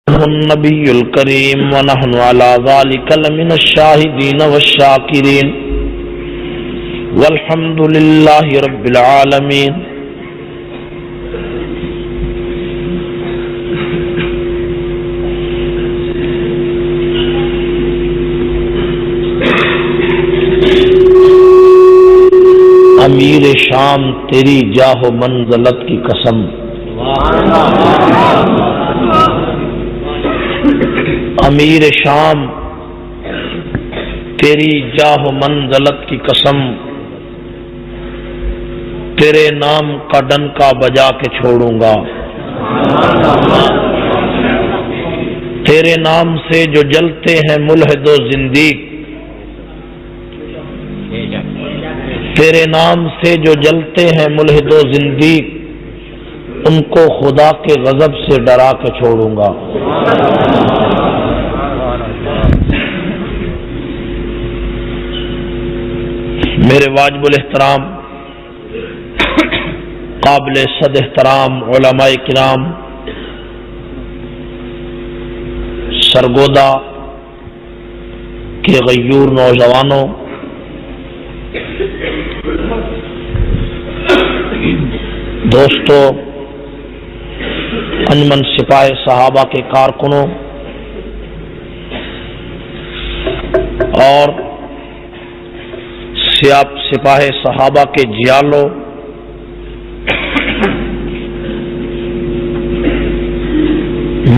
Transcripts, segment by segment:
النبي الكريم ونحن على ذلك لمن الشاهدين والشاكرين والحمد لله رب العالمين. امیر شام تیری جاہ و منزلت کی قسم، امیر شام تیری جاہ و منزلت کی قسم، تیرے نام کا ڈنکا بجا کے چھوڑوں گا. تیرے نام سے جو جلتے ہیں ملحد و زندیق، تیرے نام سے جو جلتے ہیں ملحد و زندیق، ان کو خدا کے غضب سے ڈرا کے چھوڑوں گا. میرے واجب الاحترام قابل صد احترام علماء کرام، سرگودا کے غیور نوجوانوں، دوستو، انجمن سپاہ صحابہ کے کارکنوں اور سپاہ صحابہ کے جیالوں،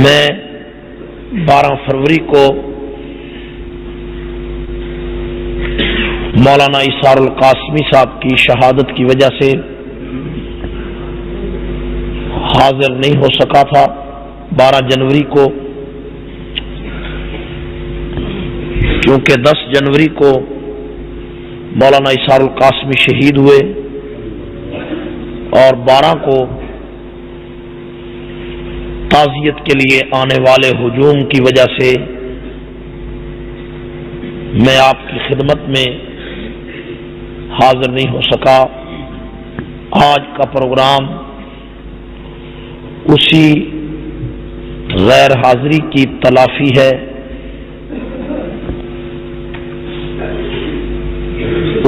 میں 12 فروری کو مولانا ایثار القاسمی صاحب کی شہادت کی وجہ سے حاضر نہیں ہو سکا تھا. 12 جنوری کو، کیونکہ 10 جنوری کو مولانا ایثار القاسمی شہید ہوئے اور 12 کو تعزیت کے لیے آنے والے ہجوم کی وجہ سے میں آپ کی خدمت میں حاضر نہیں ہو سکا. آج کا پروگرام اسی غیر حاضری کی تلافی ہے.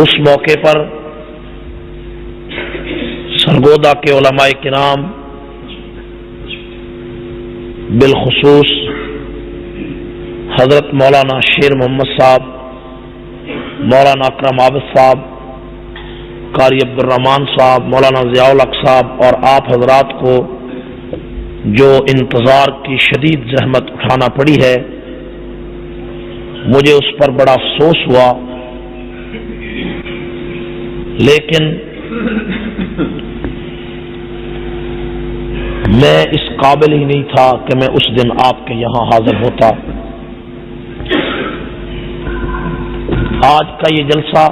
اس موقع پر سرگودا کے علماء کرام، بالخصوص حضرت مولانا شیر محمد صاحب، مولانا اکرم عابد صاحب، قاری عبدالرحمان صاحب، مولانا ضیاء الحق صاحب اور آپ حضرات کو جو انتظار کی شدید زحمت اٹھانا پڑی ہے، مجھے اس پر بڑا افسوس ہوا، لیکن میں اس قابل ہی نہیں تھا کہ میں اس دن آپ کے یہاں حاضر ہوتا. آج کا یہ جلسہ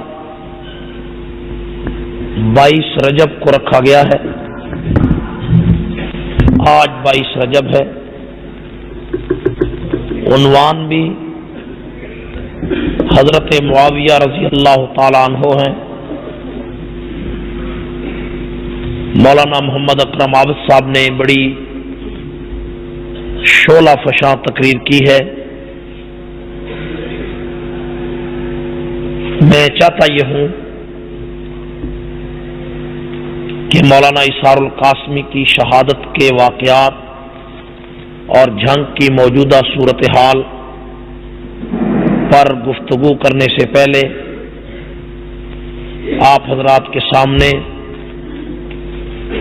22 رجب کو رکھا گیا ہے. آج 22 رجب ہے. عنوان بھی حضرت معاویہ رضی اللہ تعالیٰ عنہ ہیں. مولانا محمد اکرم عابد صاحب نے بڑی شعلہ فشاں تقریر کی ہے. میں چاہتا یہ ہوں کہ مولانا ایثار القاسمی کی شہادت کے واقعات اور جنگ کی موجودہ صورتحال پر گفتگو کرنے سے پہلے آپ حضرات کے سامنے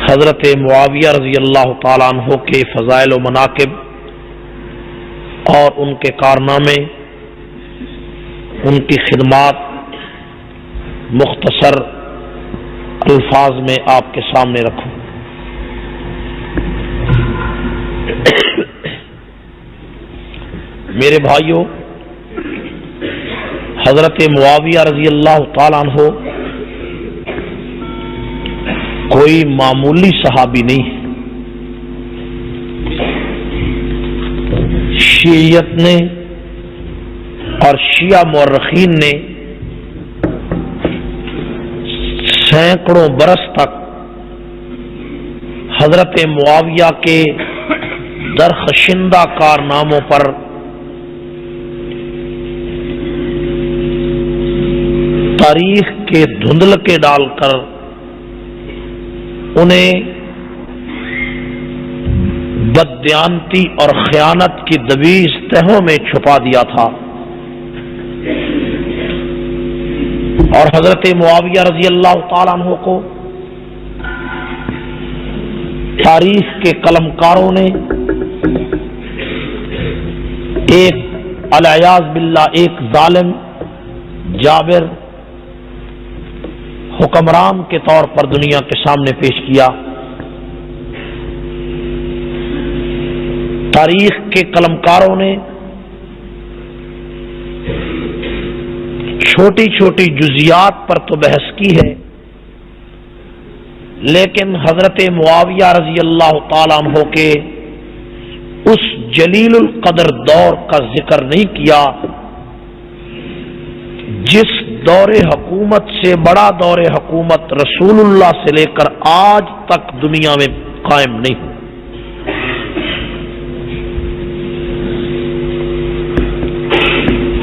حضرت معاویہ رضی اللہ تعالیٰ عنہ کے فضائل و مناقب اور ان کے کارنامے، ان کی خدمات مختصر الفاظ میں آپ کے سامنے رکھوں. میرے بھائیوں، حضرت معاویہ رضی اللہ تعالیٰ عنہ کوئی معمولی صحابی نہیں ہے. شیعیت نے اور شیعہ مورخین نے سینکڑوں برس تک حضرت معاویہ کے درخشندہ کارناموں پر تاریخ کے دھندلکے ڈال کر انہیں بددیانتی اور خیانت کی دبیز تہوں میں چھپا دیا تھا، اور حضرت معاویہ رضی اللہ تعالیٰ عنہ کو تاریخ کے قلمکاروں نے ایک علیاذ باللہ ایک ظالم جابر حکمران کے طور پر دنیا کے سامنے پیش کیا۔ تاریخ کے قلمکاروں نے چھوٹی چھوٹی جزیات پر تو بحث کی ہے، لیکن حضرت معاویہ رضی اللہ تعالیٰ عنہ کے اس جلیل القدر دور کا ذکر نہیں کیا جس دور حکومت سے بڑا دور حکومت رسول اللہ سے لے کر آج تک دنیا میں قائم نہیں۔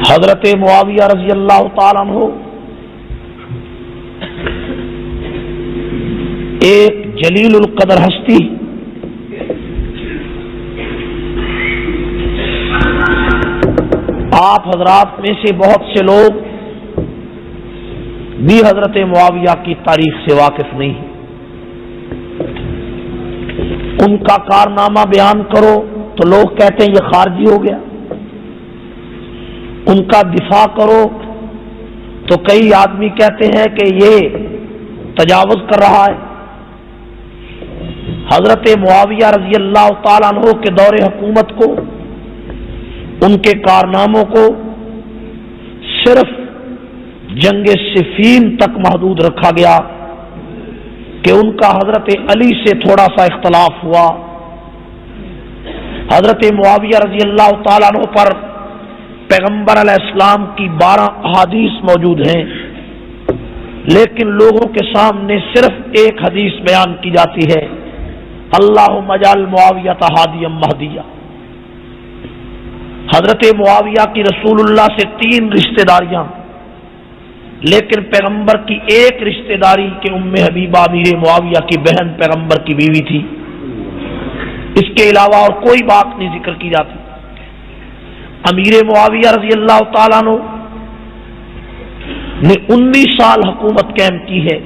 حضرت معاویہ رضی اللہ تعالیٰ عنہ ایک جلیل القدر ہستی، آپ حضرات میں سے بہت سے لوگ بھی حضرت معاویہ کی تاریخ سے واقف نہیں ہیں۔ ان کا کارنامہ بیان کرو تو لوگ کہتے ہیں یہ خارجی ہو گیا، ان کا دفاع کرو تو کئی آدمی کہتے ہیں کہ یہ تجاوز کر رہا ہے۔ حضرت معاویہ رضی اللہ تعالیٰ عنہ کے دور حکومت کو، ان کے کارناموں کو صرف جنگ صفین تک محدود رکھا گیا کہ ان کا حضرت علی سے تھوڑا سا اختلاف ہوا۔ حضرت معاویہ رضی اللہ تعالیٰ عنہ پر پیغمبر علیہ السلام کی 12 احادیث موجود ہیں، لیکن لوگوں کے سامنے صرف ایک حدیث بیان کی جاتی ہے، اللہم اجعل معاویہ ہادیا مہدیہ۔ حضرت معاویہ کی رسول اللہ سے 3 رشتہ داریاں، لیکن پیغمبر کی ایک رشتہ داری کہ ام حبیبہ امیر معاویہ کی بہن پیغمبر کی بیوی تھی، اس کے علاوہ اور کوئی بات نہیں ذکر کی جاتی۔ امیر معاویہ رضی اللہ تعالیٰ عنہ نے 19 سال حکومت قائم کی ہے،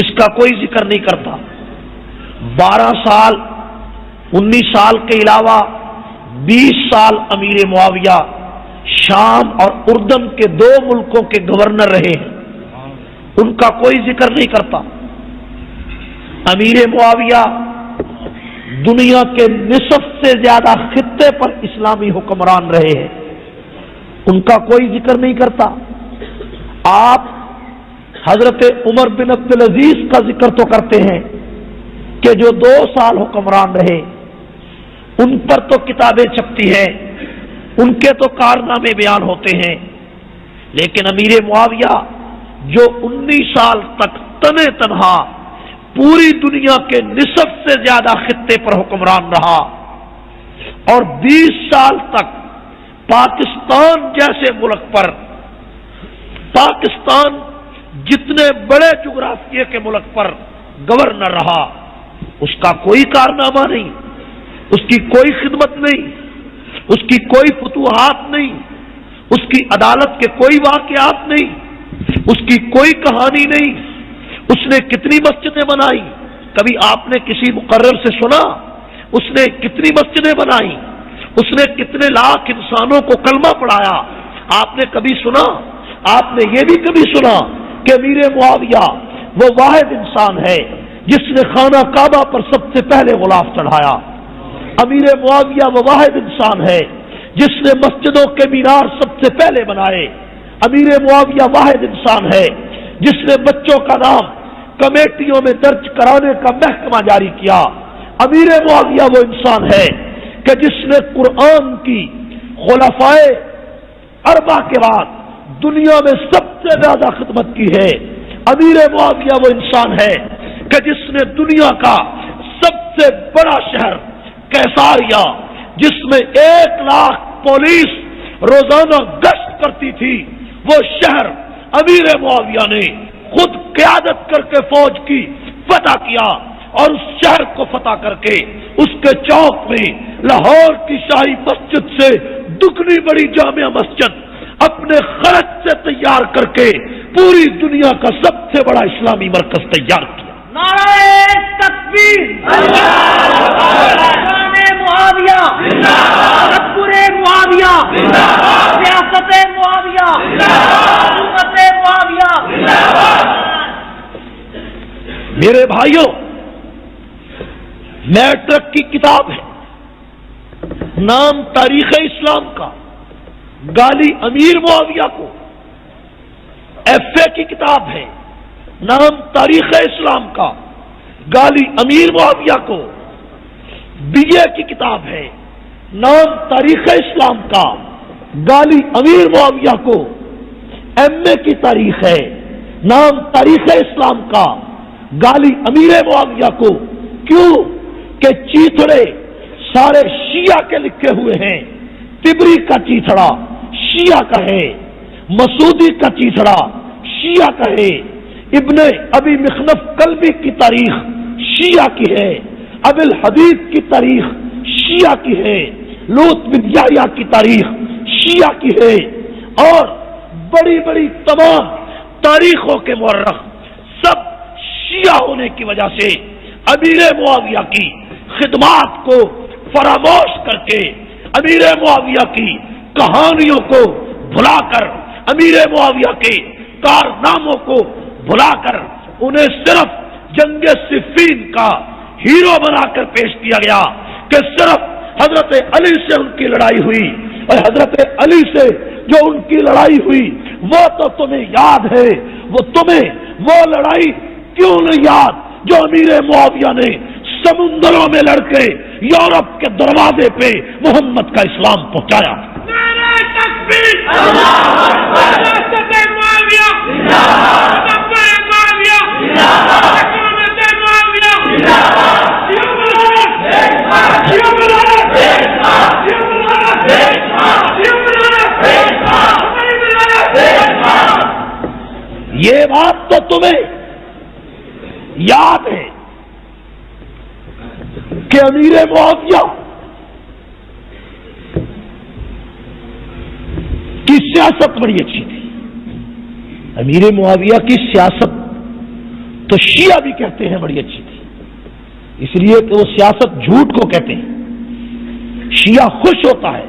اس کا کوئی ذکر نہیں کرتا۔ 12 سال 19 سال کے علاوہ 20 سال امیر معاویہ شام اور اردن کے 2 ملکوں کے گورنر رہے ہیں، ان کا کوئی ذکر نہیں کرتا۔ امیر معاویہ دنیا کے نصف سے زیادہ خطے پر اسلامی حکمران رہے ہیں، ان کا کوئی ذکر نہیں کرتا۔ آپ حضرت عمر بن عبدالعزیز کا ذکر تو کرتے ہیں کہ جو 2 سال حکمران رہے، ان پر تو کتابیں چھپتی ہیں، ان کے تو کارنامے بیان ہوتے ہیں، لیکن امیر معاویہ جو 19 سال تک تنے تنہا پوری دنیا کے نصف سے زیادہ خطے پر حکمران رہا، اور 20 سال تک پاکستان جیسے ملک پر، پاکستان جتنے بڑے جغرافیے کے ملک پر گورنر رہا، اس کا کوئی کارنامہ نہیں، اس کی کوئی خدمت نہیں، اس کی کوئی فتوحات نہیں، اس کی عدالت کے کوئی واقعات نہیں، اس کی کوئی کہانی نہیں۔ اس نے کتنی مسجدیں بنائی، کبھی آپ نے کسی مقرر سے سنا اس نے کتنی مسجدیں بنائی؟ اس نے کتنے لاکھ انسانوں کو کلمہ پڑھایا؟ آپ نے کبھی سنا؟ آپ نے یہ بھی کبھی سنا کہ امیر معاویہ وہ واحد انسان ہے جس نے خانہ کعبہ پر سب سے پہلے غلاف چڑھایا؟ امیر معاویہ وہ واحد انسان ہے جس نے مسجدوں کے مینار سب سے پہلے بنائے؟ امیر معاویہ واحد انسان ہے جس نے بچوں کا نام کمیٹیوں میں درج کرانے کا محکمہ جاری کیا؟ امیر معاویہ وہ انسان ہے کہ جس نے قرآن کی خلفائے اربعہ کے بعد دنیا میں سب سے زیادہ خدمت کی ہے۔ امیر معاویہ وہ انسان ہے کہ جس نے دنیا کا سب سے بڑا شہر قیصاریہ جس میں 1 لاکھ پولیس روزانہ گشت کرتی تھی، وہ شہر امیر معاویہ نے خود قیادت کر کے فوج کی فتح کیا، اور اس شہر کو فتح کر کے اس کے چوک میں لاہور کی شاہی مسجد سے دگنی بڑی جامع مسجد اپنے خرچ سے تیار کر کے پوری دنیا کا سب سے بڑا اسلامی مرکز تیار کیا۔ نعرہ تکبیر، معاویہ، تکبر معاویہ، سیاست معاویہ، حکومت معاویہ۔ میرے بھائیوں، میٹرک کی کتاب ہے، نام تاریخ اسلام کا، گالی امیر معاویہ کو۔ ایف اے کی کتاب ہے، نام تاریخ اسلام کا، گالی امیر معاویہ کو۔ بی اے کی کتاب ہے، نام تاریخ اسلام کا، گالی امیر معاویہ کو۔ ایم اے کی تاریخ ہے، نام تاریخ اسلام کا، گالی امیر معاویہ کو۔ کیوں کہ چیتڑے سارے شیعہ کے لکھے ہوئے ہیں۔ تبری کا چیتڑا شیعہ کا ہے، مسعودی کا چیتڑا شیعہ کا ہے، ابن ابی مخنف کلبی کی تاریخ شیعہ کی ہے، ابی الحدیث کی تاریخ شیعہ کی ہے، لوط بن یحییٰ کی تاریخ شیعہ کی ہے، اور بڑی بڑی تمام تاریخوں کے مورخ سب شیعہ ہونے کی وجہ سے امیر معاویہ کی خدمات کو فراموش کر کے، امیر معاویہ کی کہانیوں کو بھلا کر، امیر معاویہ کے کارناموں کو بھلا کر انہیں صرف جنگ صفین کا ہیرو بنا کر پیش کیا گیا کہ صرف حضرت علی سے ان کی لڑائی ہوئی، اور حضرت علی سے جو ان کی لڑائی ہوئی وہ تو تمہیں یاد ہے، وہ تمہیں وہ لڑائی کیوں نہیں یاد جو امیر معاویہ نے سمندروں میں لڑ کے یورپ کے دروازے پہ محمد کا اسلام پہنچایا۔ نعرہ تکبیر، سیاست معاویہ، تکبر معاویہ، حکومت معاویہ، یہ بات تو تمہیں یاد ہے کہ امیر معاویہ کی سیاست بڑی اچھی تھی۔ امیر معاویہ کی سیاست تو شیعہ بھی کہتے ہیں بڑی اچھی تھی، اس لیے کہ وہ سیاست جھوٹ کو کہتے ہیں۔ شیعہ خوش ہوتا ہے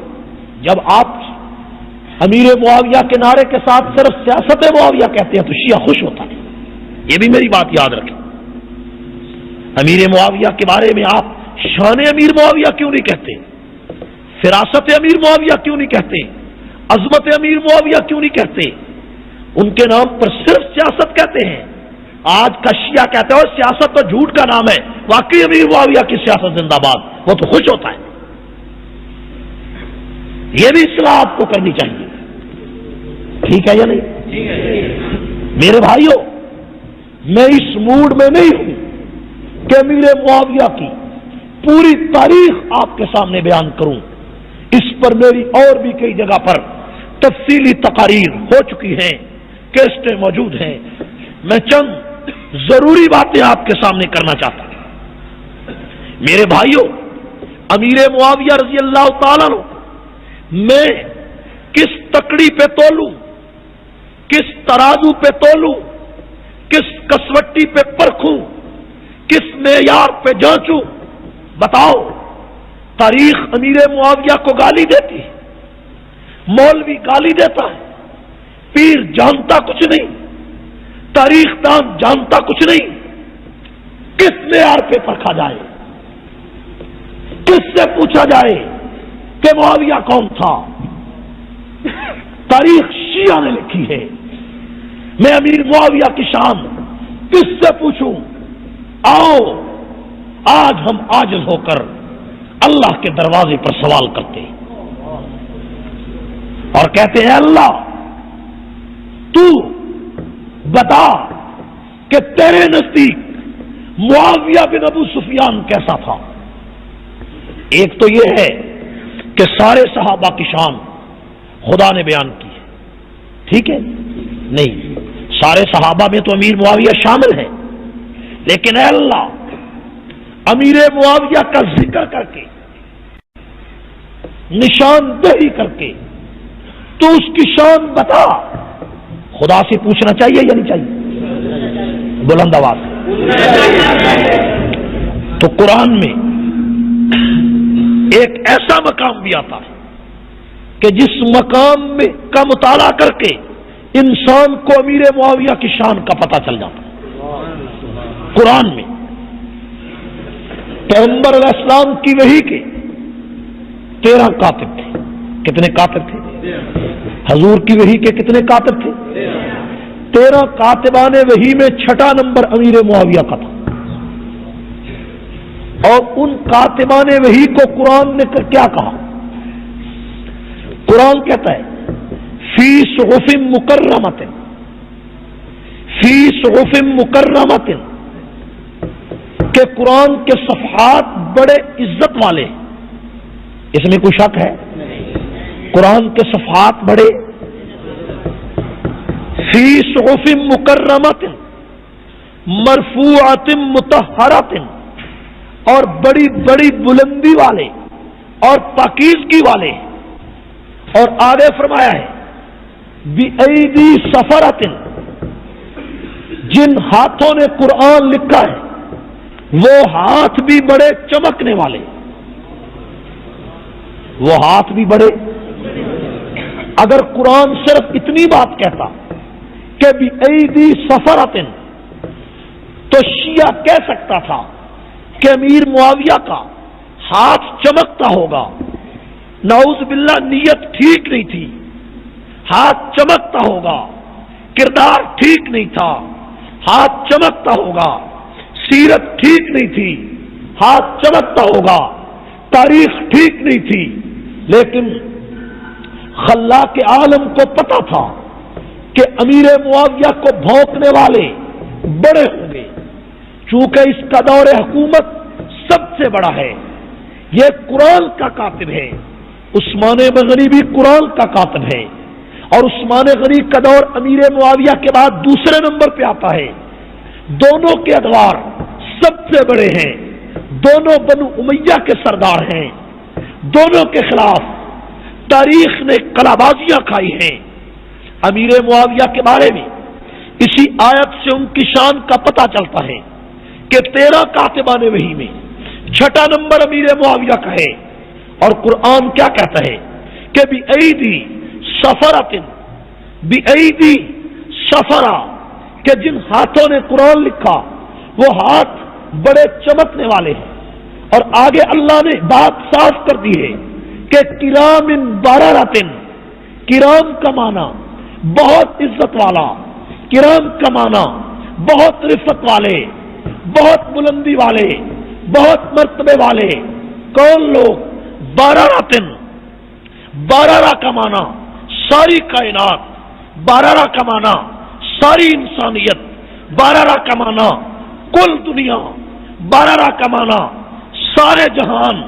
جب آپ امیر معاویہ کے نعرے کے ساتھ صرف سیاست معاویہ کہتے ہیں تو شیعہ خوش ہوتا ہے۔ یہ بھی میری بات یاد رکھیں۔ امیر معاویہ کے بارے میں آپ شان امیر معاویہ کیوں نہیں کہتے؟ فراست امیر معاویہ کیوں نہیں کہتے؟ عظمت امیر معاویہ کیوں نہیں کہتے؟ ان کے نام پر صرف سیاست کہتے ہیں۔ آج کا شیعہ کہتے ہیں سیاست تو جھوٹ کا نام ہے، واقعی امیر معاویہ کی سیاست زندہ باد، وہ تو خوش ہوتا ہے۔ یہ بھی اصلاح آپ کو کرنی چاہیے، ٹھیک ہے یا نہیں؟ میرے بھائیوں، میں اس موڈ میں نہیں ہوں کہ امیر معاویہ کی پوری تاریخ آپ کے سامنے بیان کروں، اس پر میری اور بھی کئی جگہ پر تفصیلی تقاریر ہو چکی ہیں، کیسٹیں موجود ہیں۔ میں چند ضروری باتیں آپ کے سامنے کرنا چاہتا ہوں۔ میرے بھائیوں، امیر معاویہ رضی اللہ تعالیٰ عنہ میں کس تکڑی پہ تولوں، کس ترازو پہ تولوں، کس کسوٹی پہ پرکھوں، کس معیار پہ جانچوں؟ بتاؤ۔ تاریخ امیر معاویہ کو گالی دیتی ہے، مولوی گالی دیتا ہے، پیر جانتا کچھ نہیں، تاریخ دان جانتا کچھ نہیں۔ کس معیار پہ پرکھا جائے؟ کس سے پوچھا جائے کہ معاویہ کون تھا؟ تاریخ شیعہ نے لکھی ہے، میں امیر معاویہ کی شان کس سے پوچھوں؟ آؤ آج ہم عاجز ہو کر اللہ کے دروازے پر سوال کرتے ہیں اور کہتے ہیں اللہ تو بتا کہ تیرے نزدیک معاویہ بن ابو سفیان کیسا تھا؟ ایک تو یہ ہے کہ سارے صحابہ کی شان خدا نے بیان کی ہے، ٹھیک ہے؟ نہیں، سارے صحابہ میں تو امیر معاویہ شامل ہیں، لیکن اے اللہ امیر معاویہ کا ذکر کر کے، نشاندہی کر کے تو اس کی شان بتا۔ خدا سے پوچھنا چاہیے یا نہیں چاہیے؟ بلند آواز سے۔ تو قرآن میں ایک ایسا مقام بھی آتا ہے کہ جس مقام میں کا مطالعہ کر کے انسان کو امیر معاویہ کی شان کا پتہ چل جاتا ہے۔ قرآن میں پیغمبر علیہ السلام کی وحی کے 13 کاتب تھے۔ کتنے کاتب تھے؟ حضور کی وحی کے کتنے کاتب تھے؟ 13 کاتبان وحی میں 6 نمبر امیر معاویہ کا تھا، اور ان کاتبان وحی کو قرآن نے کیا کہا؟ قرآن کہتا ہے فی صحف مکرمۃ، فی صحف مکرمۃ، کہ قرآن کے صفحات بڑے عزت والے، اس میں کوئی شک ہے؟ قرآن کے صفحات بڑے، فی صحف مکرمۃ مرفوعۃ مطہرۃ، اور بڑی بڑی بلندی والے اور پاکیزگی والے، اور آگے فرمایا ہے بِأَيْدِي سَفَرَةٍ، جن ہاتھوں نے قرآن لکھا ہے وہ ہاتھ بھی بڑے چمکنے والے، وہ ہاتھ بھی بڑے۔ اگر قرآن صرف اتنی بات کہتا کہ بِأَيْدِي سَفَرَةٍ تو شیعہ کہہ سکتا تھا کہ امیر معاویہ کا ہاتھ چمکتا ہوگا، نعوذ باللہ نیت ٹھیک نہیں تھی، ہاتھ چمکتا ہوگا، کردار ٹھیک نہیں تھا، ہاتھ چمکتا ہوگا، سیرت ٹھیک نہیں تھی، ہاتھ چمکتا ہوگا، تاریخ ٹھیک نہیں تھی، لیکن خلاق عالم کو پتا تھا کہ امیر معاویہ کو بھونکنے والے بڑے ہوں گے، چونکہ اس کا دور حکومت سب سے بڑا ہے، یہ قرآن کا کاتب ہے۔ عثمان غنی بھی قرآن کا کاتب ہے، اور عثمان غنی کا دور امیر معاویہ کے بعد دوسرے نمبر پہ آتا ہے۔ دونوں کے ادوار سب سے بڑے ہیں، دونوں بنو امیہ کے سردار ہیں، دونوں کے خلاف تاریخ نے کلابازیاں کھائی ہیں۔ امیر معاویہ کے بارے میں اسی آیت سے ان کی شان کا پتہ چلتا ہے کہ 13 کاتبان وحی میں 6 نمبر امیر معاویہ کا ہے، اور قرآن کیا کہتا ہے کہ بِأَيْدِي سَفَرَةٍ، بِأَيْدِي سَفَرَةٍ، کہ جن ہاتھوں نے قرآن لکھا وہ ہاتھ بڑے چمکنے والے ہیں۔ اور آگے اللہ نے بات صاف کر دی ہے کہ کرام بررۃ، کرام کا معنی بہت عزت والا، کرام کا معنی بہت رفت والے، بہت بلندی والے، بہت مرتبے والے۔ کون لوگ؟ بررۃ، بررہ کا معنی ساری کائنات، بررہ کا معنی ساری انسانیت، بررہ کا معنی کل دنیا، بررہ کا معنی سارے جہان۔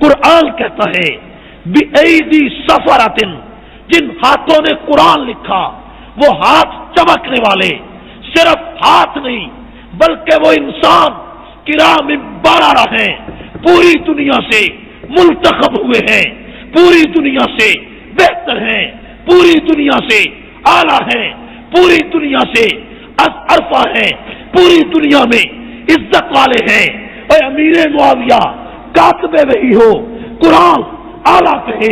قرآن کہتا ہے بِأَيْدِي سَفَرَةٍ، جن ہاتھوں نے قرآن لکھا وہ ہاتھ چمکنے والے، صرف ہاتھ نہیں بلکہ وہ انسان کرام بررہ ہیں، پوری دنیا سے منتخب ہوئے ہیں، پوری دنیا سے بہتر ہیں، پوری دنیا سے اعلیٰ ہیں، پوری دنیا سے عرفہ ہیں، پوری دنیا میں عزت والے ہیں۔ اے امیر معاویہ کاتب وحی ہو، قرآن اعلیٰ کہے،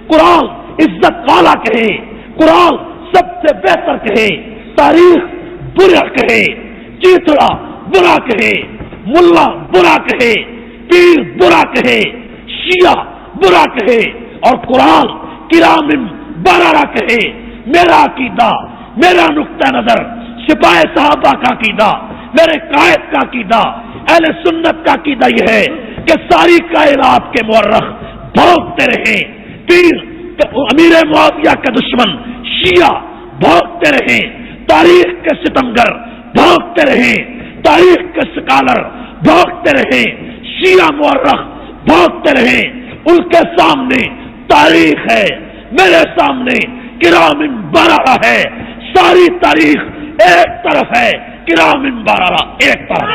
قرآن عزت والا کہے، قرآن سب سے بہتر کہے، تاریخ برا کہے، چیتڑا برا کہے، ملا برا کہے، پیر برا کہے، شیعہ برا کہے، اور قرآن کرام بررہ کہے۔ میرا عقیدہ، میرا نقطہ نظر، سپاہ صحابہ کا عقیدہ، میرے قائد کا عقیدہ، اہل سنت کا عقیدہ یہ ہے کہ ساری کائنات کے مورخ بھونکتے رہیں، پیر امیر معاویہ کا دشمن شیعہ بھونکتے رہیں، تاریخ کے ستمگر بھونکتے رہیں، تاریخ کے سکالر بھونکتے رہیں، شیعہ مورخ بھاگتے رہیں. ان کے سامنے تاریخ ہے، میرے سامنے کرام بررہ ہے. ساری تاریخ ایک طرف ہے، کرام بررہ ایک طرف.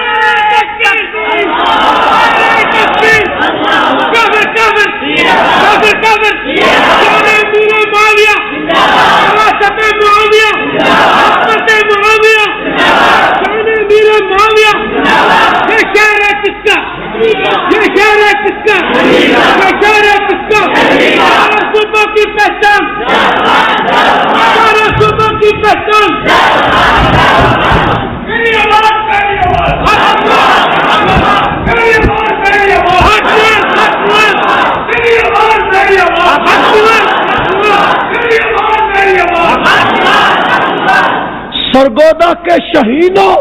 سرگودا کے شہیدوں،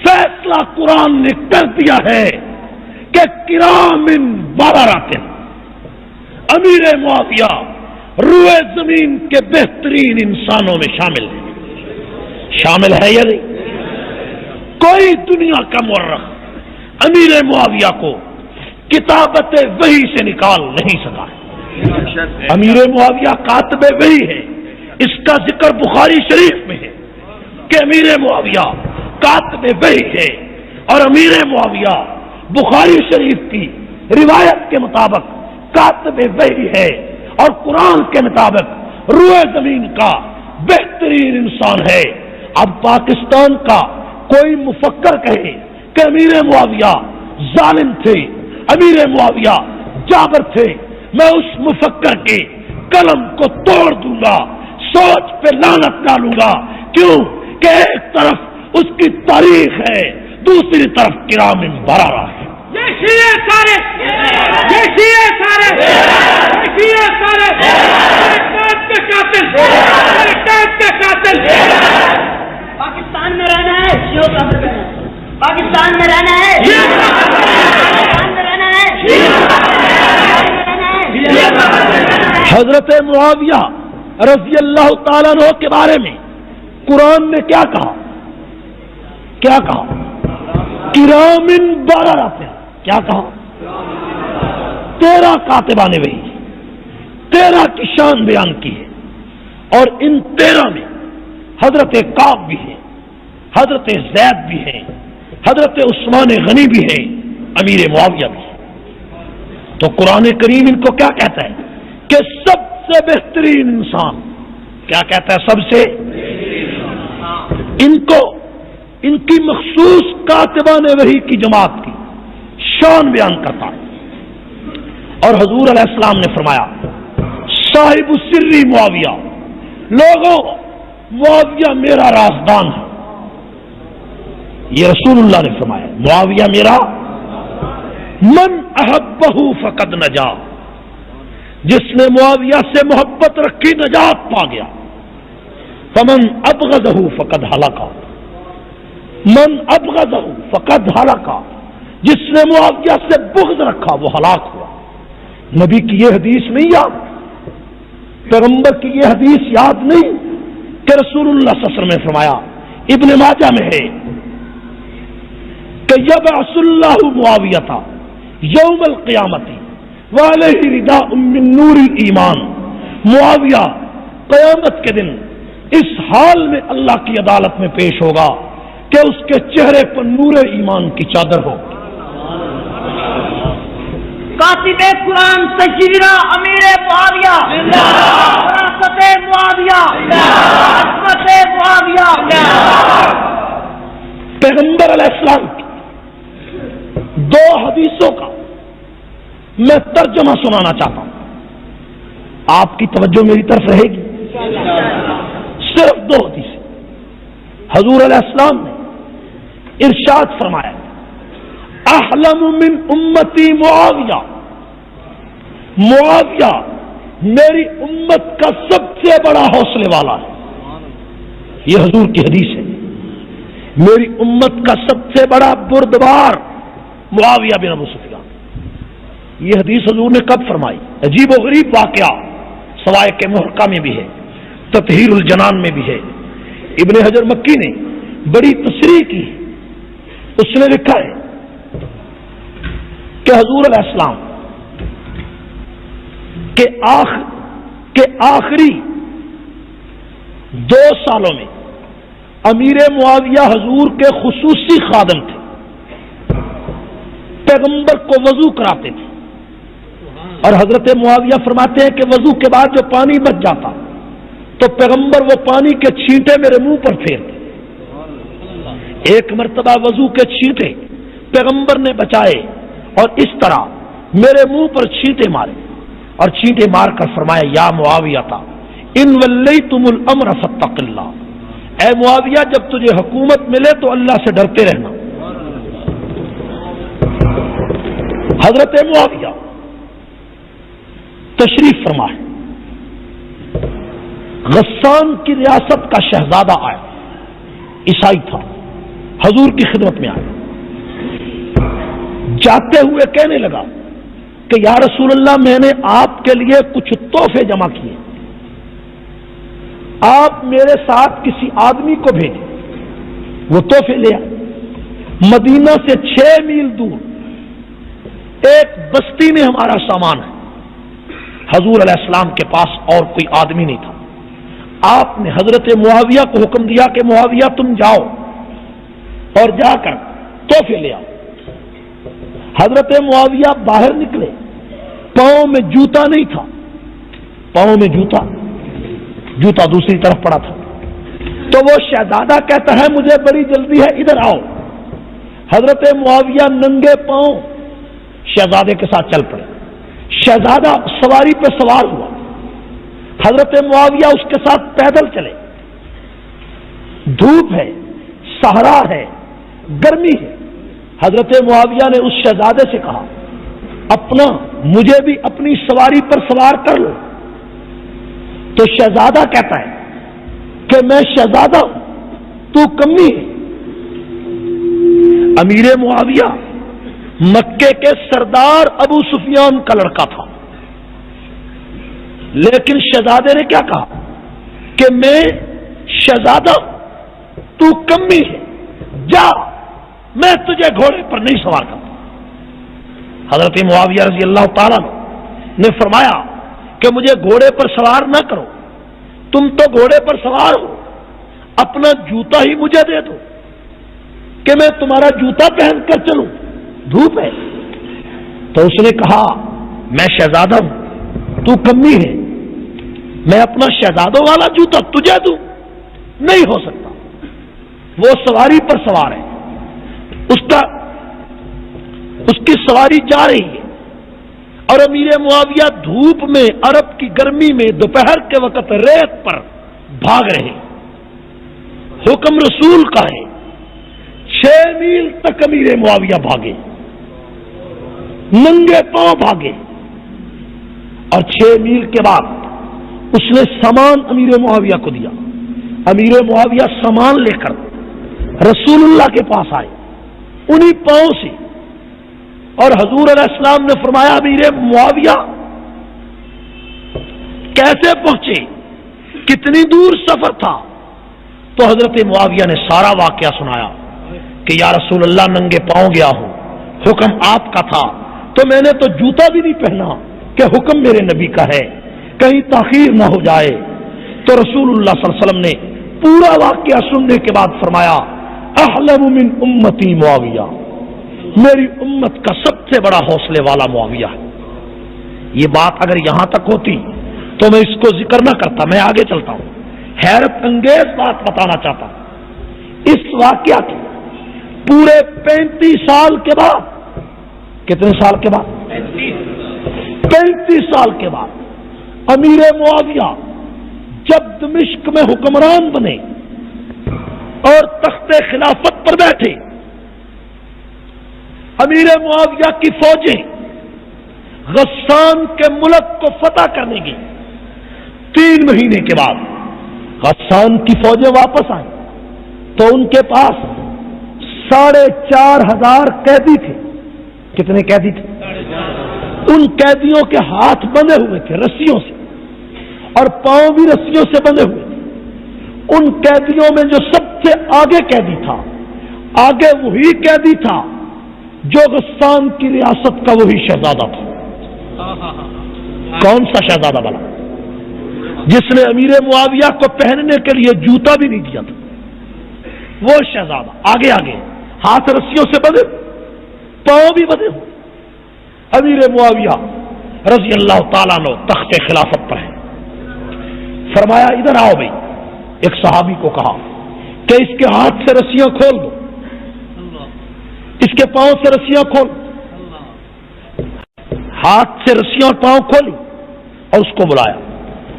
فیصلہ قرآن نے کر دیا ہے کہ کرام بررہ، امیر معاویہ روئے زمین کے بہترین انسانوں میں شامل ہے. شامل ہے یا نہیں؟ کوئی دنیا کا مورخ امیر معاویہ کو کتابت وحی سے نکال نہیں سکا ہے. امیر معاویہ کاتب وحی ہے. اس کا ذکر بخاری شریف میں ہے کہ امیر معاویہ کاتب وحی ہے، اور امیر معاویہ بخاری شریف کی روایت کے مطابق کاتب وحی ہے، اور قرآن کے مطابق روئے زمین کا بہترین انسان ہے. اب پاکستان کا کوئی مفکر کہے کہ امیر معاویہ ظالم تھے، امیر معاویہ جابر تھے، میں اس مفکر کے قلم کو توڑ دوں گا، سوچ پہ لعنت ڈالوں گا. کیوں کہ ایک طرف اس کی تاریخ ہے، دوسری طرف کرام بررہ ہے. پاکستان میں رہنا ہے، پاکستان میں رہنا ہے، حضرت معاویہ رضی اللہ تعالیٰ عنہ کے بارے میں قرآن نے کیا کہا؟ کیا کہا؟ کرام بررہ. کیا کہا؟ 13 کاتبان وحی، 13 کی شان بیان کی ہے، اور ان 13 میں حضرت کعب بھی ہے، حضرت زید بھی ہے، حضرت عثمان غنی بھی ہے، امیر معاویہ بھی ہے. تو قرآن کریم ان کو کیا کہتا ہے کہ سب سے بہترین انسان. کیا کہتا ہے؟ سب سے. ان کو ان کی مخصوص کاتبان وحی کی جماعت کی شان بیان کرتا ہے. اور حضور علیہ السلام نے فرمایا صاحب السری معاویہ، لوگوں معاویہ میرا رازدان ہے. یہ رسول اللہ نے فرمایا معاویہ میرا. من احبہ فقد نجا، جس نے معاویہ سے محبت رکھی نجات پا گیا. فمن ابغضہ فقد ہلاکا، من ابغضہ فقد ہلاکا، جس نے معاویہ سے بغض رکھا وہ ہلاک ہوا. نبی کی یہ حدیث نہیں یاد، پیغمبر کی یہ حدیث یاد نہیں کہ رسول اللہ صلی اللہ علیہ وسلم نے فرمایا، ابن ماجہ میں ہے کہ یبعث اللہ معاویہ یوم القیامت وعلیہ رداء من نور الایمان. معاویہ قیامت کے دن اس حال میں اللہ کی عدالت میں پیش ہوگا کہ اس کے چہرے پر نور ایمان کی چادر ہو. کاتب قرآن سیدنا امیر معاویہ، وراثت معاویہ، عصمت معاویہ. پیغمبر علیہ السلام کی 2 حدیثوں کا میں ترجمہ سنانا چاہتا ہوں. آپ کی توجہ میری طرف رہے گی. صرف 2 حدیث. حضور علیہ السلام نے ارشاد فرمایا احلم من امتی معاویہ، معاویہ میری امت کا سب سے بڑا حوصلے والا ہے. یہ حضور کی حدیث ہے. میری امت کا سب سے بڑا بردبار معاویہ بن ابو سفیان. یہ حدیث حضور نے کب فرمائی؟ عجیب و غریب واقعہ سوائے کے محرقہ میں بھی ہے، تطہیر الجنان میں بھی ہے. ابن حجر مکی نے بڑی تصریح کی. اس نے لکھا ہے کہ حضور علیہ السلام کے آخری 2 سالوں میں امیر معاویہ حضور کے خصوصی خادم تھے، پیغمبر کو وضو کراتے تھے، اور حضرت معاویہ فرماتے ہیں کہ وضو کے بعد جو پانی بچ جاتا تو پیغمبر وہ پانی کے چھینٹے میرے منہ پر پھیرتے۔ ایک مرتبہ وضو کے چھینٹے پیغمبر نے بچائے اور اس طرح میرے منہ پر چھینٹے مارے، اور چھینٹے مار کر فرمایا یا معاویہ تھا ان ولیتم الامر فاتق اللہ، اے معاویہ جب تجھے حکومت ملے تو اللہ سے ڈرتے رہنا۔ حضرت معاویہ تشریف فرما ہے، غسان کی ریاست کا شہزادہ آیا، عیسائی تھا، حضور کی خدمت میں آیا، جاتے ہوئے کہنے لگا کہ یا رسول اللہ میں نے آپ کے لیے کچھ تحفے جمع کیے، آپ میرے ساتھ کسی آدمی کو بھیجیں۔ وہ تحفے لے آئے، مدینہ سے 6 میل دور ایک بستی میں ہمارا سامان ہے۔ حضور علیہ السلام کے پاس اور کوئی آدمی نہیں تھا، آپ نے حضرت معاویہ کو حکم دیا کہ معاویہ تم جاؤ اور جا کر تحفے لے آؤ۔ حضرت معاویہ باہر نکلے، پاؤں میں جوتا نہیں تھا، پاؤں میں جوتا دوسری طرف پڑا تھا، تو وہ شہزادہ کہتا ہے مجھے بڑی جلدی ہے ادھر آؤ۔ حضرت معاویہ ننگے پاؤں شہزادے کے ساتھ چل پڑے، شہزادہ سواری پہ سوار ہوا، حضرت معاویہ اس کے ساتھ پیدل چلے، دھوپ ہے، صحرا ہے، گرمی ہے۔ حضرت معاویہ نے اس شہزادے سے کہا مجھے بھی اپنی سواری پر سوار کر لو، تو شہزادہ کہتا ہے کہ میں شہزادہ ہوں، تو کمی ہے۔ امیر معاویہ مکے کے سردار ابو سفیان کا لڑکا تھا، لیکن شہزادے نے کیا کہا کہ میں شہزادہ ہوں، تو کمی ہے، جا، میں تجھے گھوڑے پر نہیں سوار کرتا۔ حضرت معاویہ رضی اللہ تعالیٰ نے فرمایا کہ مجھے گھوڑے پر سوار نہ کرو، تم تو گھوڑے پر سوار ہو، اپنا جوتا ہی مجھے دے دو کہ میں تمہارا جوتا پہن کر چلوں، دھوپ ہے۔ تو اس نے کہا میں شہزادہ ہوں، تو کمی ہے، میں اپنا شہزادوں والا جوتا تجھے دوں، نہیں ہو سکتا۔ وہ سواری پر سوار ہے، اس کی سواری جا رہی ہے، اور امیر معاویہ دھوپ میں، عرب کی گرمی میں، دوپہر کے وقت ریت پر بھاگ رہے، حکم رسول کا ہے۔ 6 میل تک امیر معاویہ بھاگے، ننگے پاؤں بھاگے، اور 6 میل کے بعد اس نے سامان امیر معاویہ کو دیا۔ امیر معاویہ سامان لے کر رسول اللہ کے پاس آئے انہی پاؤں سے، اور حضور علیہ السلام نے فرمایا امیر معاویہ کیسے پہنچے، کتنی دور سفر تھا؟ تو حضرت معاویہ نے سارا واقعہ سنایا کہ یا رسول اللہ ننگے پاؤں گیا ہوں، حکم آپ کا تھا، تو میں نے تو جوتا بھی نہیں پہنا کہ حکم میرے نبی کا ہے، کہیں تاخیر نہ ہو جائے۔ تو رسول اللہ صلی اللہ علیہ وسلم نے پورا واقعہ سننے کے بعد فرمایا احلم من امتی معاویہ، میری امت کا سب سے بڑا حوصلے والا معاویہ ہے۔ یہ بات اگر یہاں تک ہوتی تو میں اس کو ذکر نہ کرتا، میں آگے چلتا ہوں، حیرت انگیز بات بتانا چاہتا ہوں۔ اس واقعہ کے پورے 35 سال کے بعد، کتنے سال کے بعد؟ 35 سال کے بعد امیر معاویہ جب دمشق میں حکمران بنے اور تخت خلافت پر بیٹھے، امیر معاویہ کی فوجیں غسان کے ملک کو فتح کرنے گئی۔ 3 مہینے کے بعد غسان کی فوجیں واپس آئیں تو ان کے پاس 4,500 قیدی تھے۔ کتنے قیدی تھے؟ ان قیدیوں کے ہاتھ بندھے ہوئے تھے رسیوں سے، اور پاؤں بھی رسیوں سے بندھے ہوئے تھے۔ ان قیدیوں میں جو سب سے آگے قیدی تھا، آگے وہی قیدی تھا جو غسان کی ریاست کا وہی شہزادہ تھا۔ کون سا شہزادہ بنا؟ جس نے امیر معاویہ کو پہننے کے لیے جوتا بھی نہیں دیا تھا، وہ شہزادہ۔ آگے آگے ہاتھ رسیوں سے بندھے، پاؤں بھی بندھے ہو۔ امیر معاویہ رضی اللہ تعالیٰ عنہ تخت خلافت پر ہے۔ فرمایا ادھر آؤ بھائی، ایک صحابی کو کہا کہ اس کے ہاتھ سے رسیاں کھول دو، اس کے پاؤں سے رسیاں کھول۔ ہاتھ سے رسیاں اور پاؤں کھولی اور اس کو بلایا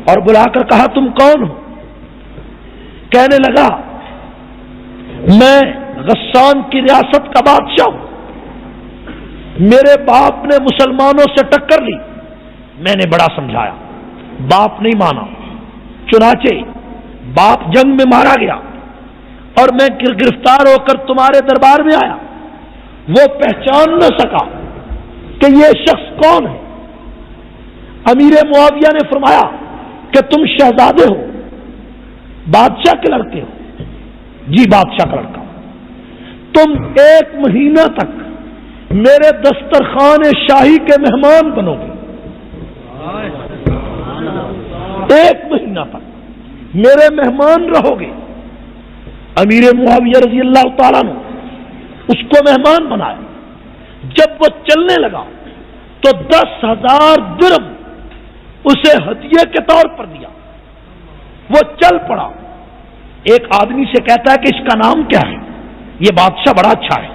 اور بلا کر کہا تم کون ہو؟ کہنے لگا میں غسان کی ریاست کا بادشاہ ہوں، میرے باپ نے مسلمانوں سے ٹکر لی، میں نے بڑا سمجھایا، باپ نہیں مانا، چنانچہ باپ جنگ میں مارا گیا اور میں گرفتار ہو کر تمہارے دربار میں آیا۔ وہ پہچان نہ سکا کہ یہ شخص کون ہے۔ امیر معاویہ نے فرمایا کہ تم شہزادے ہو، بادشاہ کے لڑکے ہو؟ جی بادشاہ کا لڑکا۔ تم 1 مہینہ تک میرے دسترخوان شاہی کے مہمان بنو گے، 1 مہینہ تک میرے مہمان رہو گے۔ امیر معاویہ رضی اللہ تعالیٰ نے اس کو مہمان بنایا۔ جب وہ چلنے لگا تو 10,000 درم اسے ہدیے کے طور پر دیا۔ وہ چل پڑا۔ ایک آدمی سے کہتا ہے کہ اس کا نام کیا ہے؟ یہ بادشاہ بڑا اچھا ہے،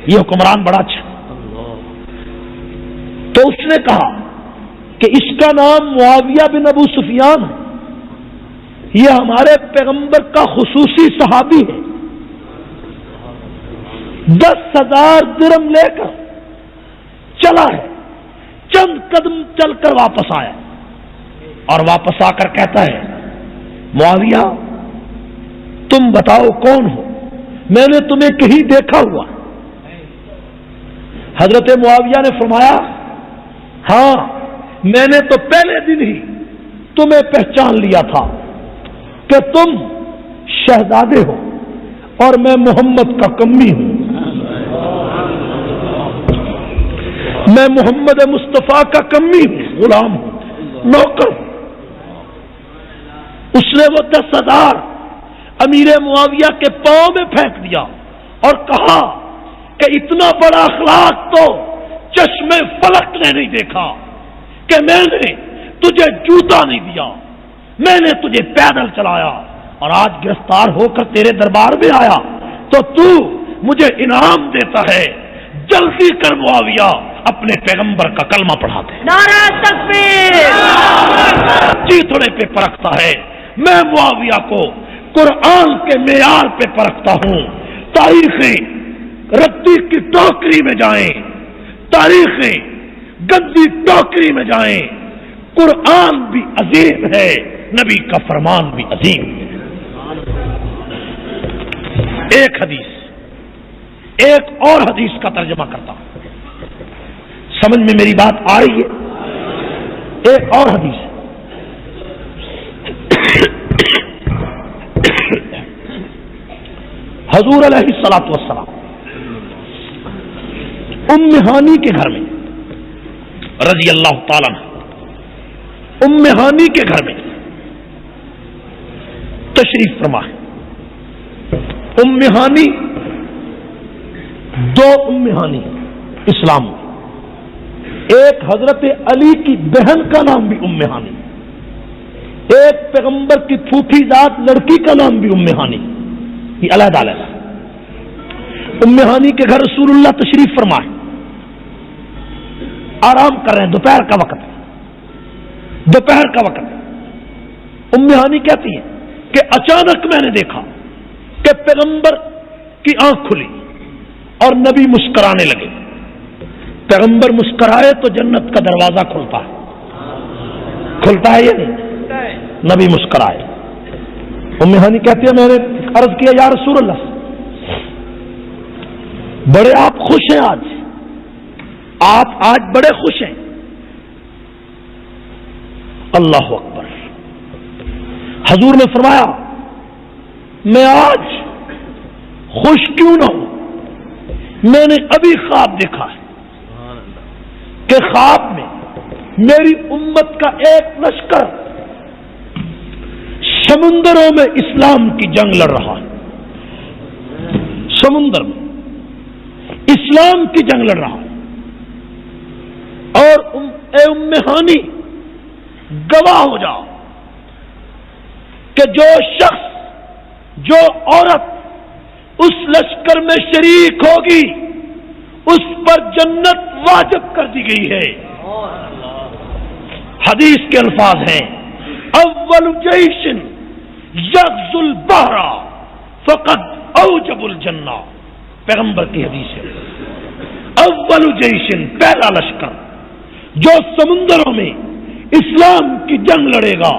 یہ حکمران بڑا اچھا ہے۔ تو اس نے کہا کہ اس کا نام معاویہ بن ابو سفیان ہے، یہ ہمارے پیغمبر کا خصوصی صحابی ہے۔ 10,000 درم لے کر چلا ہے، چند قدم چل کر واپس آیا اور واپس آ کر کہتا ہے معاویہ تم بتاؤ کون ہو، میں نے تمہیں کہیں دیکھا ہوا۔ حضرت معاویہ نے فرمایا ہاں میں نے تو پہلے دن ہی تمہیں پہچان لیا تھا کہ تم شہزادے ہو اور میں محمد کا کمی ہوں، میں محمد مصطفیٰ کا کمی ہوں، غلام ہوں، نوکر ہوں۔ اس نے وہ 10,000 امیر معاویہ کے پاؤں میں پھینک دیا اور کہا کہ اتنا بڑا اخلاق تو چشمے فلک نے نہیں دیکھا کہ میں نے تجھے جوتا نہیں دیا، میں نے تجھے پیدل چلایا اور آج گرفتار ہو کر تیرے دربار میں آیا تو تو مجھے انعام دیتا ہے۔ جلدی کر معاویہ اپنے پیغمبر کا کلمہ پڑھاتے ہیں۔ نعرہ تکبیر! چیتڑے پہ پرکھتا ہے۔ میں معاویہ کو قرآن کے معیار پہ پرکھتا ہوں۔ تاریخیں ردی کی ٹوکری میں جائیں، تاریخیں گندی ٹوکری میں جائیں، قرآن بھی عظیم ہے، نبی کا فرمان بھی عظیم ہے۔ ایک حدیث، ایک اور حدیث کا ترجمہ کرتا ہوں، سمجھ میں میری بات آ رہی ہے؟ ایک اور حدیث ہے، حضور علیہ الصلوۃ والسلام ام ہانی کے گھر میں رضی اللہ تعالیٰ عنہ، ام ہانی کے گھر میں تشریف فرما ہے۔ ام ہانی، 2 ام ہانی اسلام میں، ایک حضرت علی کی بہن کا نام بھی ام ہانی، ایک پیغمبر کی پھوپھی ذات لڑکی کا نام بھی ام ہانی، یہ علیحدہ علیحدہ۔ ام ہانی کے گھر رسول اللہ تشریف فرمائے، آرام کر رہے ہیں، دوپہر کا وقت ہے، دوپہر کا وقت ہے۔ ام ہانی کہتی ہے کہ اچانک میں نے دیکھا کہ پیغمبر کی آنکھ کھلی اور نبی مسکرانے لگے۔ پیغمبر مسکرائے تو جنت کا دروازہ کھلتا ہے، کھلتا ہے یا نہیں؟ نبی مسکرائے۔ ام ہانی کہتی ہے میں نے عرض کیا یا رسول اللہ بڑے آپ خوش ہیں، آپ آج بڑے خوش ہیں۔ اللہ اکبر۔ حضور نے فرمایا میں آج خوش کیوں نہ ہوں، میں نے ابھی خواب دیکھا ہے کہ خواب میں میری امت کا ایک لشکر سمندروں میں اسلام کی جنگ لڑ رہا ہے، سمندر میں اسلام کی جنگ لڑ رہا ہے، اور اے ام ہانی گواہ ہو جاؤ کہ جو شخص، جو عورت اس لشکر میں شریک ہوگی اس پر جنت واجب کر دی گئی ہے۔ حدیث کے الفاظ ہیں اول جیش یغزو البحر فقد اوجب الجنہ، پیغمبر کی حدیث ہے۔ اول جیش، پہلا لشکر جو سمندروں میں اسلام کی جنگ لڑے گا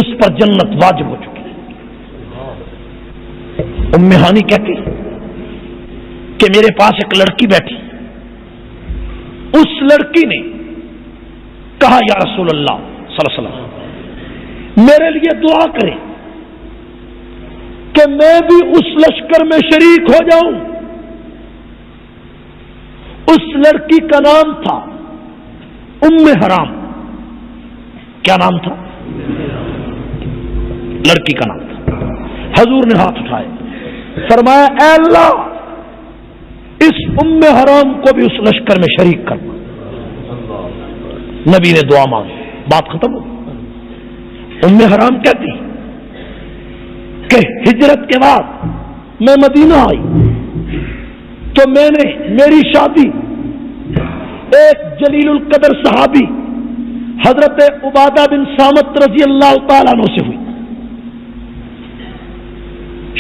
اس پر جنت واجب ہو چکی ہے۔ ام ہانی کہتی کہ میرے پاس ایک لڑکی بیٹھی، اس لڑکی نے کہا یا رسول اللہ صلی اللہ علیہ وسلم میرے لیے دعا کریں کہ میں بھی اس لشکر میں شریک ہو جاؤں۔ اس لڑکی کا نام تھا ام حرام۔ کیا نام تھا؟ لڑکی کا نام تھا۔ حضور نے ہاتھ اٹھائے، فرمایا اے اللہ اس ام حرام کو بھی اس لشکر میں شریک کرنا۔ نبی نے دعا مانگی، بات ختم ہو۔ ام حرام کہتی کہ ہجرت کے بعد میں مدینہ آئی تو میں نے میری شادی ایک جلیل القدر صحابی حضرت عبادہ بن صامت رضی اللہ تعالیٰ عنہ سے ہوئی۔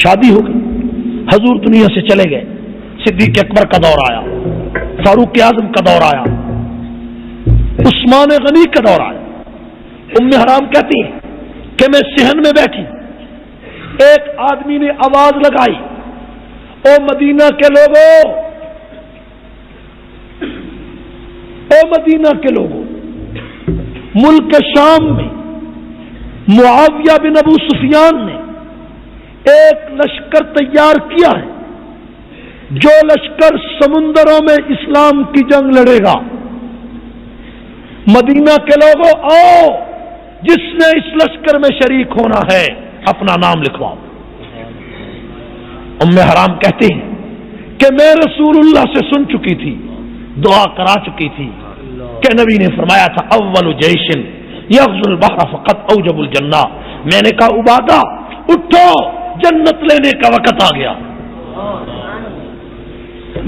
شادی ہو گئی، حضور دنیا سے چلے گئے، صدیق اکبر کا دور آیا، فاروق اعظم کا دور آیا، عثمان غنی کا دور آیا۔ ام حرام کہتی ہے کہ میں صحن میں بیٹھی، ایک آدمی نے آواز لگائی او مدینہ کے لوگوں، او مدینہ کے لوگوں، ملک شام میں معاویہ بن ابو سفیان نے ایک لشکر تیار کیا ہے جو لشکر سمندروں میں اسلام کی جنگ لڑے گا۔ مدینہ کے لوگوں آؤ، جس نے اس لشکر میں شریک ہونا ہے اپنا نام لکھواؤ۔ ام حرام کہتی ہیں کہ میں رسول اللہ سے سن چکی تھی، دعا کرا چکی تھی کہ نبی نے فرمایا تھا اول جیش یغزو البحر فقد اوجب الجنہ۔ میں نے کہا عبادہ اٹھو، جنت لینے کا وقت آ گیا۔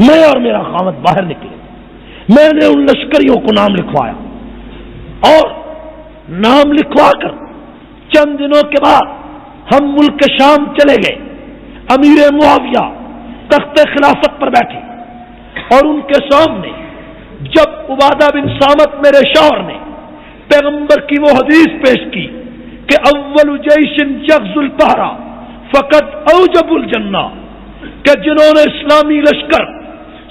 میں اور میرا خاوند باہر نکلے، میں نے ان لشکریوں کو نام لکھوایا اور نام لکھوا کر چند دنوں کے بعد ہم ملک شام چلے گئے۔ امیر معاویہ تخت خلافت پر بیٹھے اور ان کے سامنے جب عبادہ بن صامت میرے شوہر نے پیغمبر کی وہ حدیث پیش کی کہ اول جیش یغزو البحر فقد اوجب الجنہ، کہ جنہوں نے اسلامی لشکر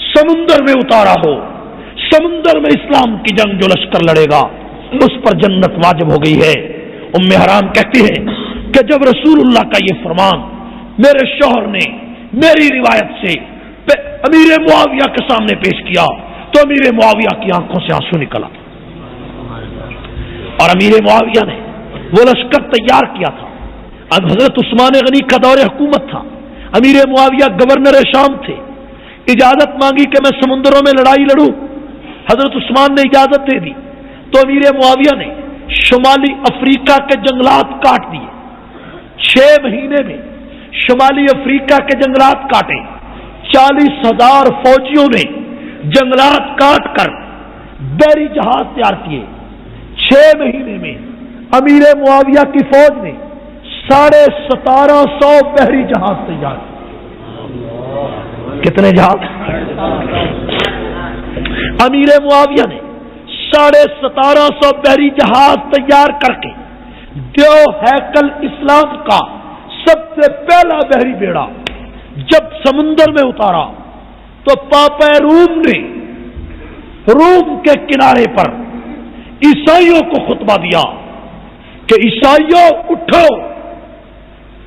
سمندر میں اتارا ہو، سمندر میں اسلام کی جنگ جو لشکر لڑے گا اس پر جنت واجب ہو گئی ہے۔ ام حرام کہتی ہے کہ جب رسول اللہ کا یہ فرمان میرے شوہر نے میری روایت سے امیر معاویہ کے سامنے پیش کیا تو امیر معاویہ کی آنکھوں سے آنسو نکلا، اور امیر معاویہ نے وہ لشکر تیار کیا تھا۔ اب حضرت عثمان غنی کا دور حکومت تھا، امیر معاویہ گورنر شام تھے، اجازت مانگی کہ میں سمندروں میں لڑائی لڑوں، حضرت عثمان نے اجازت دے دی تو امیر معاویہ نے شمالی افریقہ کے جنگلات کاٹ دیے۔ 6 مہینے میں شمالی افریقہ کے جنگلات کاٹے، 40,000 فوجیوں نے جنگلات کاٹ کر بحری جہاز تیار کیے۔ 6 مہینے میں امیر معاویہ کی فوج نے 1750 بحری جہاز تیار کیے۔ کتنے جہاز؟ امیر معاویہ نے 1750 بحری جہاز تیار کر کے دیو ہیکل اسلام کا سب سے پہلا بحری بیڑا جب سمندر میں اتارا تو پاپا روم نے روم کے کنارے پر عیسائیوں کو خطبہ دیا کہ عیسائیوں اٹھو،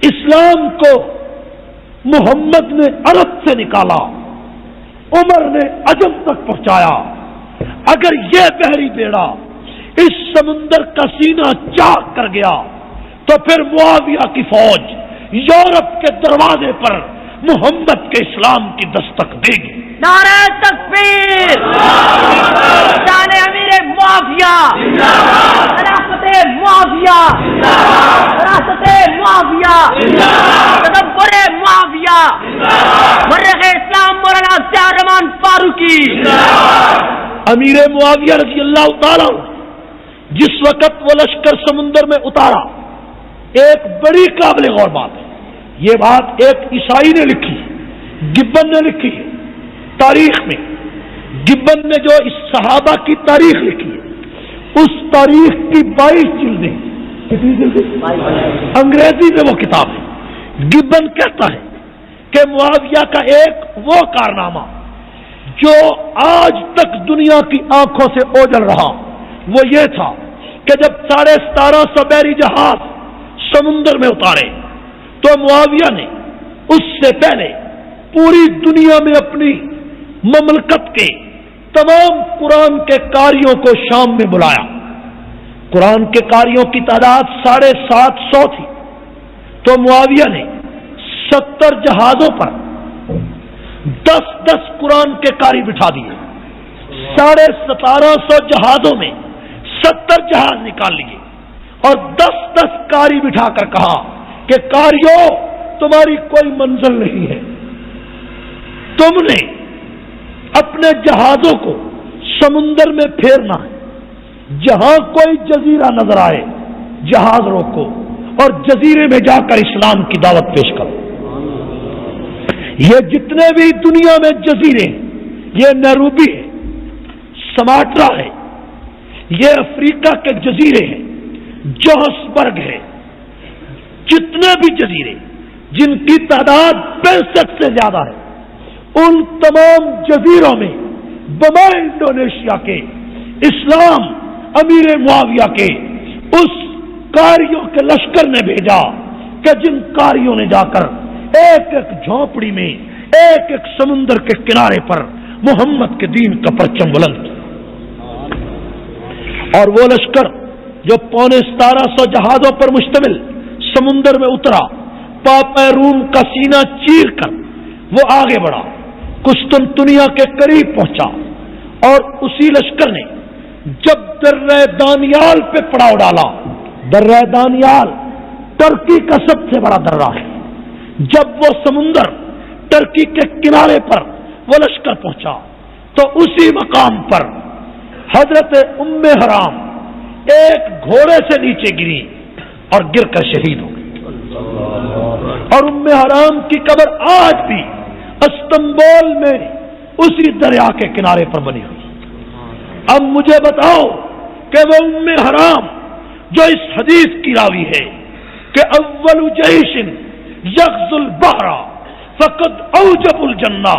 اسلام کو محمد نے عرب سے نکالا، عمر نے عجم تک پہنچایا، اگر یہ بحری بیڑا اس سمندر کا سینہ چاک کر گیا تو پھر معاویہ کی فوج یورپ کے دروازے پر محمد کے اسلام کی دستک دے گی۔ نعرہ تکبیر، شان امیر معاویہ، خلافت معاویہ، وراثت معاویہ، تدبر معاویہ، مرخ اسلام مولانا ضیاء الرحمان فاروقی۔ امیر معاویہ رضی اللہ تعالیٰ جس وقت وہ لشکر سمندر میں اتارا، ایک بڑی قابل غور بات ہے، یہ بات ایک عیسائی نے لکھی، گبن نے لکھی ہے تاریخ میں۔ گبن نے جو اس صحابہ کی تاریخ لکھی ہے اس تاریخ کی 22 جلدیں، کتنی جلدیں؟ انگریزی میں وہ کتاب ہے۔ گبن کہتا ہے کہ معاویہ کا ایک وہ کارنامہ جو آج تک دنیا کی آنکھوں سے اوجھل رہا وہ یہ تھا کہ جب 1750 بحری جہاز سمندر میں اتارے تو معاویہ نے اس سے پہلے پوری دنیا میں اپنی مملکت کے تمام قرآن کے قاریوں کو شام میں بلایا۔ قرآن کے قاریوں کی تعداد 750 تھی، تو معاویہ نے 70 جہازوں پر 10 قرآن کے قاری بٹھا دیے۔ 1750 جہازوں میں 70 جہاز نکال لیے اور 10 قاری بٹھا کر کہا کہ قاریوں تمہاری کوئی منزل نہیں ہے، تم نے اپنے جہازوں کو سمندر میں پھیرنا ہے، جہاں کوئی جزیرہ نظر آئے جہاز روکو اور جزیرے میں جا کر اسلام کی دعوت پیش کرو۔ یہ جتنے بھی دنیا میں جزیرے ہیں، یہ نیروبی ہے، سماٹرا ہے، یہ افریقہ کے جزیرے ہیں، جوہانسبرگ ہے، جتنے بھی جزیرے جن کی تعداد 65 سے زیادہ ہے، ان تمام جزیروں میں بمائے انڈونیشیا کے اسلام امیر معاویہ کے اس قاریوں کے لشکر نے بھیجا کہ جن قاریوں نے جا کر ایک ایک جھونپڑی میں ایک ایک سمندر کے کنارے پر محمد کے دین کا پرچم بلند کیا۔ اور وہ لشکر جو 1750 جہازوں پر مشتمل سمندر میں اترا، پاپا روم کا سینہ چیر کر وہ آگے بڑھا، قسطنطنیہ کے قریب پہنچا، اور اسی لشکر نے جب درہ دانیال پہ پڑاؤ ڈالا، درہ دانیال ترکی کا سب سے بڑا درہ ہے، جب وہ سمندر ترکی کے کنارے پر وہ لشکر پہنچا تو اسی مقام پر حضرت ام حرام ایک گھوڑے سے نیچے گری اور گر کر شہید ہو گئی، اور ام حرام کی قبر آج بھی استنبول میں اسی دریا کے کنارے پر بنی ہوئی۔ اب مجھے بتاؤ کہ وہ ام حرام جو اس حدیث کی راوی ہے کہ اول جیش یغزو البحر فقد اوجب الجنہ،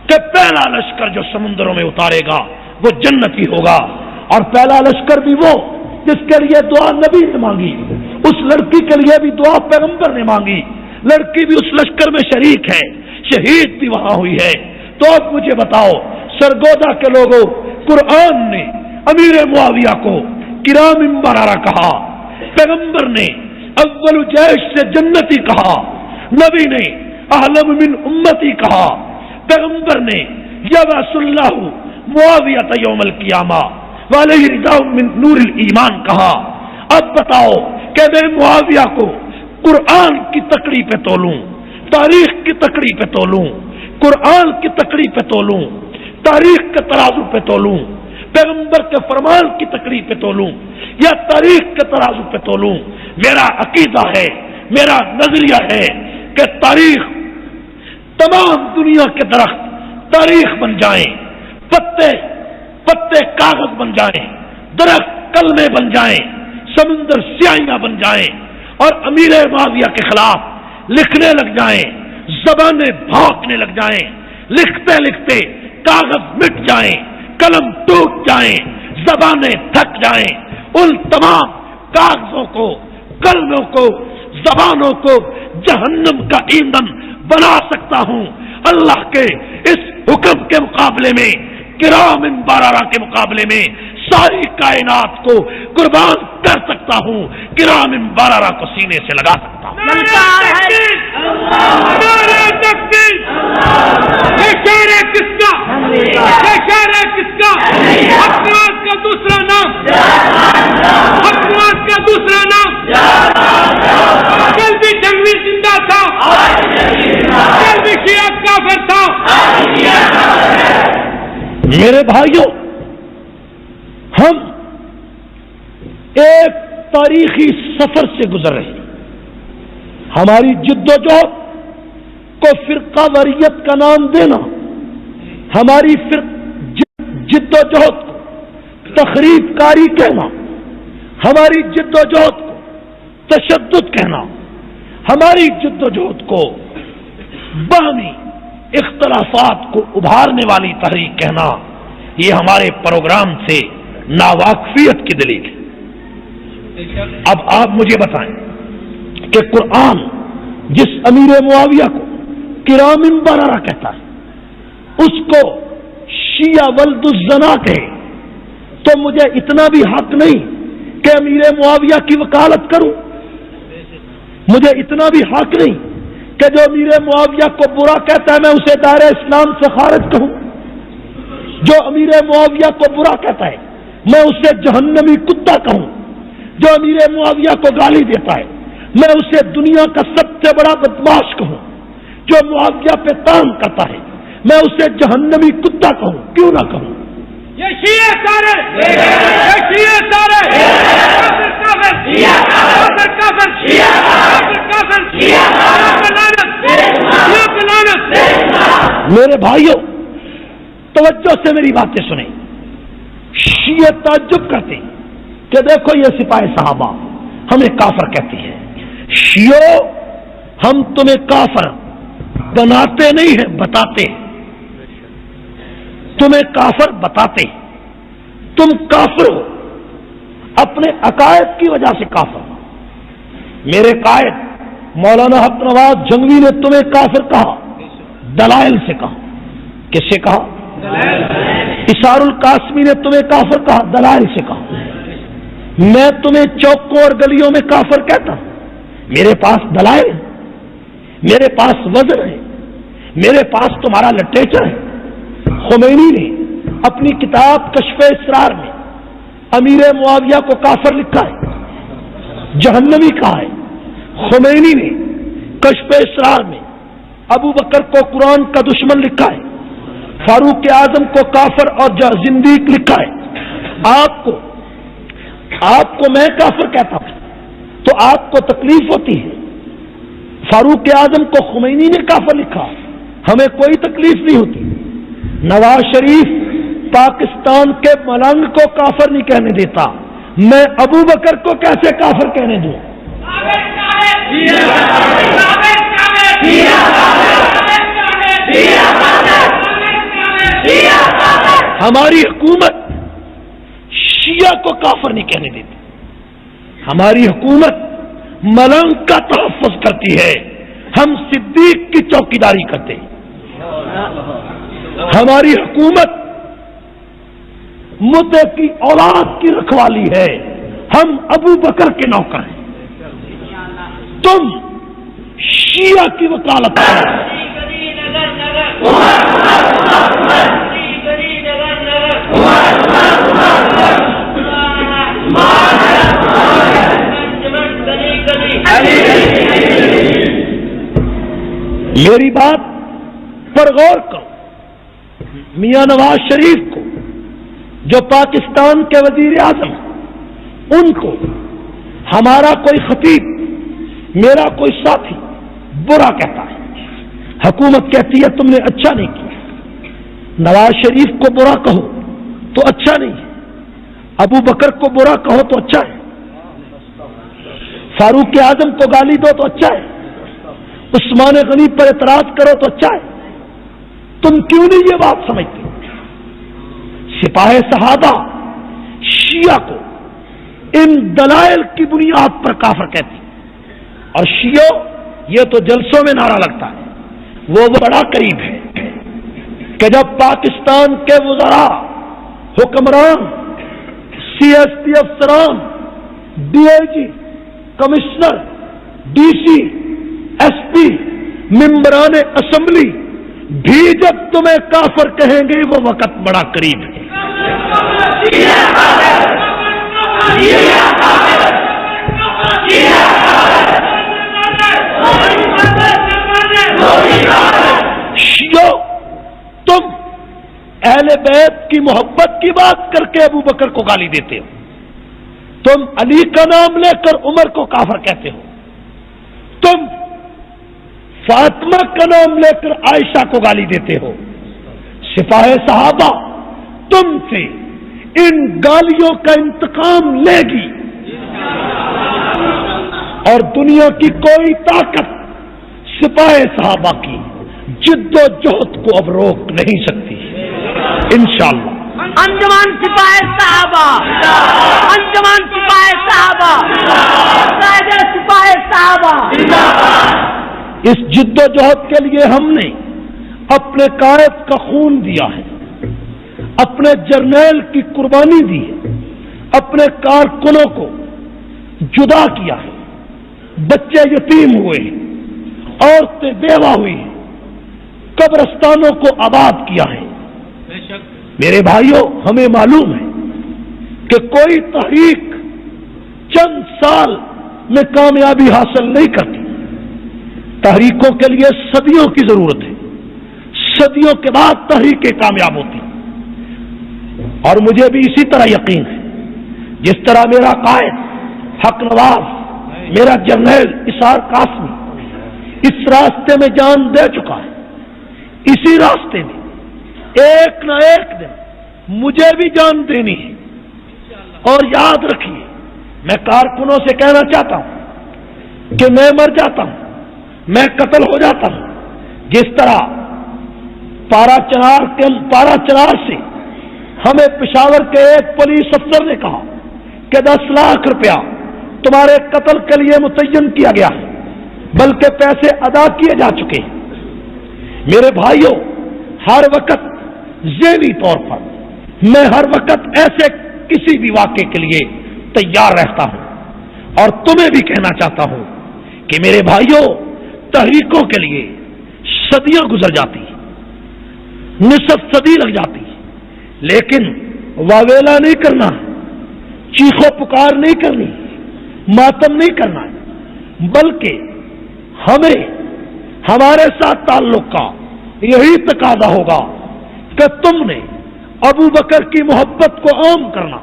کہ پہلا لشکر جو سمندروں میں اتارے گا وہ جنتی ہوگا، اور پہلا لشکر بھی وہ جس کے لیے دعا نبی نے مانگی، اس لڑکی کے لیے بھی دعا پیغمبر نے مانگی، لڑکی بھی اس لشکر میں شریک ہے، شہید بھی وہاں ہوئی ہے۔ تو اب مجھے بتاؤ سرگودا کے لوگوں، قرآن نے امیر معاویہ کو کرام برارہ کہا، پیغمبر نے اول جیش سے جنتی کہا، نبی نے اعلم من امتی کہا، پیغمبر نے یبعث اللہ معاویہ یوم القیامہ وعلیہ رضا من نور الایمان کہا۔ اب بتاؤ کہ میں معاویہ کو قرآن کی تکڑی پہ تولوں، تاریخ کی تکڑی پہ تولوں، قرآن کی تکڑی پہ تولوں، تاریخ کے ترازو پہ تولوں، پیغمبر کے فرمان کی تکڑی پہ تولوں، یا تاریخ کے ترازو پہ تولوں؟ میرا عقیدہ ہے، میرا نظریہ ہے کہ تاریخ، تمام دنیا کے درخت تاریخ بن جائیں، پتے کاغذ بن جائیں، درخت کلمے بن جائیں، سمندر سیاہیاں بن جائیں، اور امیر معاویہ کے خلاف لکھنے لگ جائیں، زبانیں بھونکنے لگ جائیں، لکھتے لکھتے کاغذ مٹ جائیں، قلم ٹوٹ جائیں، زبانیں تھک جائیں، ان تمام کاغذوں کو، قلموں کو، زبانوں کو جہنم کا ایندھن بنا سکتا ہوں، اللہ کے اس حکم کے مقابلے میں، کرام بررہ کے مقابلے میں ساری کائنات کو قربان کر سکتا ہوں، کرام بررہ کو سینے سے لگا سکتا ہوں۔ یہ شعر ہے کس کا؟ یہ شعر ہے کس کا؟ حقیقت کا دوسرا نام، حقیقت کا دوسرا نام، کل بھی جنگی زندہ تھا، کل بھی شیعہ کافر تھا۔ میرے بھائیوں، ہم ایک تاریخی سفر سے گزر رہے ہیں۔ ہماری جد و جہد کو فرقہ واریت کا نام دینا، ہماری جد و جہد کو تخریب کاری کہنا، ہماری جد و جہد کو تشدد کہنا، ہماری جد و جہد کو باہمی اختلافات کو ابھارنے والی تحریک کہنا، یہ ہمارے پروگرام سے ناواقفیت کی دلیل ہے۔ اب آپ مجھے بتائیں کہ قرآن جس امیر معاویہ کو کرام بررہ کہتا ہے، اس کو شیعہ ولد الزنا کہے، تو مجھے اتنا بھی حق نہیں کہ امیر معاویہ کی وکالت کروں، مجھے اتنا بھی حق نہیں کہ جو امیر معاویہ کو برا کہتا ہے میں اسے دائرہ اسلام سے خارج کہوں، جو امیر معاویہ کو برا کہتا ہے میں اسے جہنمی کتا کہوں، جو امیر معاویہ کو گالی دیتا ہے میں اسے دنیا کا سب سے بڑا بدماش کہوں، جو معاویہ پہ تان کرتا ہے میں اسے جہنمی کتا کہوں، کیوں نہ کہوں؟ یہ شیعہ سارے، یہ شیعہ سارے، کافر کافر، کافر کافر، کافر کافر، لعنت۔ میرے بھائیوں، توجہ سے میری باتیں سنیں۔ شیعہ تعجب کرتے کہ دیکھو یہ سپاہی صحابہ ہمیں کافر کہتی ہے۔ شیعو، ہم تمہیں کافر بناتے نہیں ہیں، بتاتے ہیں، تمہیں کافر بتاتے ہیں۔ تم کافر ہو، اپنے عقائد کی وجہ سے کافر ہو۔ میرے قائد مولانا حق نواز جنگوی نے تمہیں کافر کہا، دلائل سے کہا۔ کس سے کہا؟ اسار القاسمی نے تمہیں کافر کہا، دلائل سے کہا۔ میں تمہیں چوکوں اور گلیوں میں کافر کہتا ہوں، میرے پاس دلائل ہے، میرے پاس وزن ہے، میرے پاس تمہارا لٹریچر ہے۔ خمینی نے اپنی کتاب کشف اسرار میں امیر معاویہ کو کافر لکھا ہے، جہنمی کہا ہے۔ خمینی نے کشف اسرار میں ابو بکر کو قرآن کا دشمن لکھا ہے، فاروق اعظم کو کافر اور زندیق لکھا ہے۔ آپ کو میں کافر کہتا ہوں تو آپ کو تکلیف ہوتی ہے، فاروق اعظم کو خمینی نے کافر لکھا، ہمیں کوئی تکلیف نہیں ہوتی۔ نواز شریف پاکستان کے ملنگ کو کافر نہیں کہنے دیتا، میں ابو بکر کو کیسے کافر کہنے دوں؟ ہماری حکومت شیعہ کو کافر نہیں کہنے دیتی، ہماری حکومت ملنگ کا تحفظ کرتی ہے، ہم صدیق کی چوکیداری کرتے ہیں۔ ہماری حکومت مدعے کی اولاد کی رکھوالی ہے، ہم ابو بکر کے نوکر ہیں۔ تم شیعہ کی وکالت کرو، میری بات پر غور کرو۔ میاں نواز شریف کو جو پاکستان کے وزیر اعظم، ان کو ہمارا کوئی خطیب، میرا کوئی ساتھی برا کہتا ہے، حکومت کہتی ہے تم نے اچھا نہیں کیا۔ نواز شریف کو برا کہو تو اچھا نہیں ہے، ابو بکر کو برا کہو تو اچھا ہے، فاروق اعظم کو گالی دو تو اچھا ہے، عثمان غنی پر اعتراض کرو تو اچھا ہے۔ تم کیوں نہیں یہ بات سمجھتے؟ سپاہی صحابہ شیعہ کو ان دلائل کی بنیاد پر کافر کہتی، اور شیعہ یہ تو جلسوں میں نعرہ لگتا ہے، وہ بڑا قریب ہے کہ جب پاکستان کے وزراء، حکمران، سی ایس پی افسران، D I G, commissioner, D C, S P, ممبران اسمبلی بھی جب تمہیں کافر کہیں گے وہ وقت بڑا قریب ہے۔ شیعو، تم اہل بیت کی محبت کی بات کر کے ابو بکر کو گالی دیتے ہو، تم علی کا نام لے کر عمر کو کافر کہتے ہو، تم فاطمہ کا نام لے کر عائشہ کو گالی دیتے ہو۔ سپاہ صحابہ تم سے ان گالیوں کا انتقام لے گی، اور دنیا کی کوئی طاقت سپاہ صحابہ کی جد و جہد کو اب روک نہیں سکتی انشاءاللہ۔ انجمن سپاہ صحابہ، انجمن سپاہ صحابہ، قائد سپاہ صحابہ۔ اس جد و جہد کے لیے ہم نے اپنے قائد کا خون دیا ہے، اپنے جرنیل کی قربانی دی ہے، اپنے کارکنوں کو جدا کیا ہے، بچے یتیم ہوئے ہیں، عورتیں بیوہ ہوئی ہیں، قبرستانوں کو آباد کیا ہے۔ میرے بھائیوں، ہمیں معلوم ہے کہ کوئی تحریک چند سال میں کامیابی حاصل نہیں کرتی، تحریکوں کے لیے صدیوں کی ضرورت ہے، صدیوں کے بعد تحریکیں کامیاب ہوتی ہیں۔ اور مجھے بھی اسی طرح یقین ہے، جس طرح میرا قائد حق نواز، میرا جرنیل اسحاق قاسمی اس راستے میں جان دے چکا ہے، اسی راستے میں ایک نہ ایک دن مجھے بھی جان دینی ہے۔ اور یاد رکھیے، میں کارکنوں سے کہنا چاہتا ہوں کہ میں مر جاتا ہوں، میں قتل ہو جاتا ہوں، جس طرح پارا چنار سے ہمیں پشاور کے ایک پولیس افسر نے کہا کہ 10 لاکھ روپیہ تمہارے قتل کے لیے متعین کیا گیا ہے، بلکہ پیسے ادا کیے جا چکے ہیں۔ میرے بھائیوں، ہر وقت ذہنی طور پر میں ہر وقت ایسے کسی بھی واقعے کے لیے تیار رہتا ہوں، اور تمہیں بھی کہنا چاہتا ہوں کہ میرے بھائیوں، تحریکوں کے لیے صدیاں گزر جاتی ہیں، نصف صدی لگ جاتی ہے، لیکن واویلا نہیں کرنا، چیخو پکار نہیں کرنی، ماتم نہیں کرنا، بلکہ ہمیں ہمارے ساتھ تعلق کا یہی تقاضا ہوگا کہ تم نے ابو بکر کی محبت کو عام کرنا،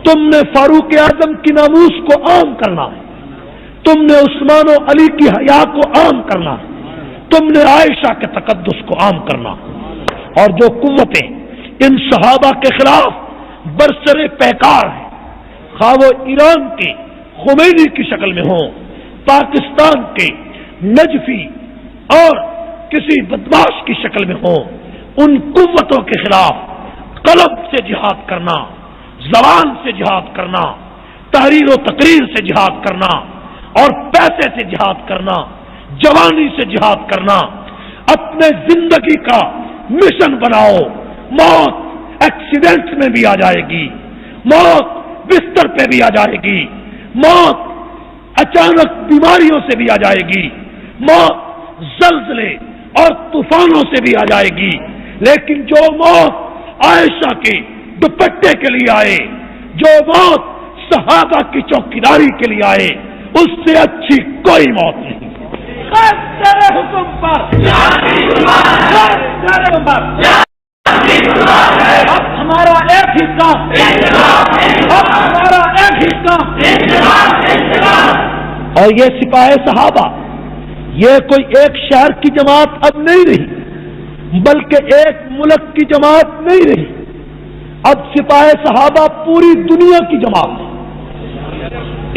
تم نے فاروق اعظم کی ناموس کو عام کرنا ہے، تم نے عثمان و علی کی حیا کو عام کرنا ہے، تم نے عائشہ کے تقدس کو عام کرنا، اور جو قوتیں ان صحابہ کے خلاف برسر پیکار ہیں، خواہ وہ ایران کے خمینی کی شکل میں ہوں، پاکستان کے نجفی اور کسی بدماش کی شکل میں ہوں، ان قوتوں کے خلاف قلب سے جہاد کرنا، زبان سے جہاد کرنا، تحریر و تقریر سے جہاد کرنا، اور پیسے سے جہاد کرنا، جوانی سے جہاد کرنا، اپنے زندگی کا مشن بناؤ۔ موت ایکسیڈنٹ میں بھی آ جائے گی، موت بستر پہ بھی آ جائے گی، موت اچانک بیماریوں سے بھی آ جائے گی، موت زلزلے اور طوفانوں سے بھی آ جائے گی، لیکن جو موت عائشہ کے دوپٹے کے لیے آئے، جو موت صحابہ کی چوکیداری کے لیے آئے، اس سے اچھی کوئی موت نہیں۔ تیرے حکم پر اب ہمارا ایک ہی کام، اب ہمارا ایک ہی کام، اور یہ سپاہ صحابہ یہ کوئی ایک شہر کی جماعت اب نہیں رہی، بلکہ ایک ملک کی جماعت نہیں رہی، اب سپاہ صحابہ پوری دنیا کی جماعت ہے۔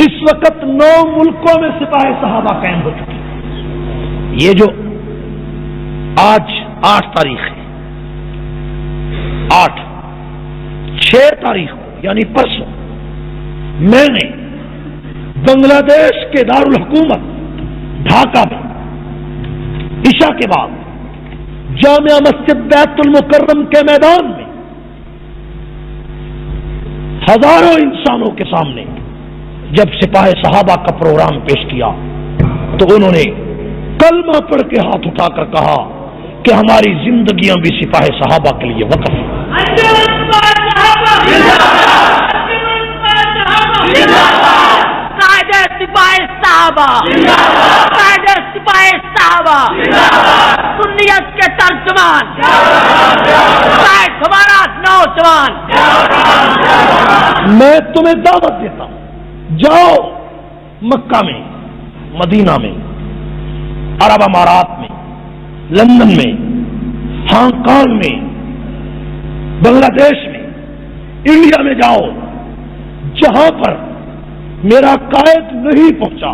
اس وقت 9 ملکوں میں سپاہ صحابہ قائم ہو چکی ہے۔ یہ جو آج 8 تاریخ ہے، 6 تاریخ کو یعنی پرسوں میں نے بنگلہ دیش کے دارالحکومت ڈھاکہ میں عشاء کے بعد جامع مسجد بیت المکرم کے میدان میں ہزاروں انسانوں کے سامنے جب سپاہ صحابہ کا پروگرام پیش کیا تو انہوں نے کلمہ پڑھ کے ہاتھ اٹھا کر کہا کہ ہماری زندگیاں بھی سپاہ صحابہ کے لیے وقف ہیں۔ سنیت کے ترجمان ہمارا نوجوان، میں تمہیں دعوت دیتا ہوں، جاؤ مکہ میں، مدینہ میں، عرب امارات میں، لندن میں، ہانگ کانگ میں، بنگلہ دیش میں، انڈیا میں جاؤ، جہاں پر میرا قائد نہیں پہنچا،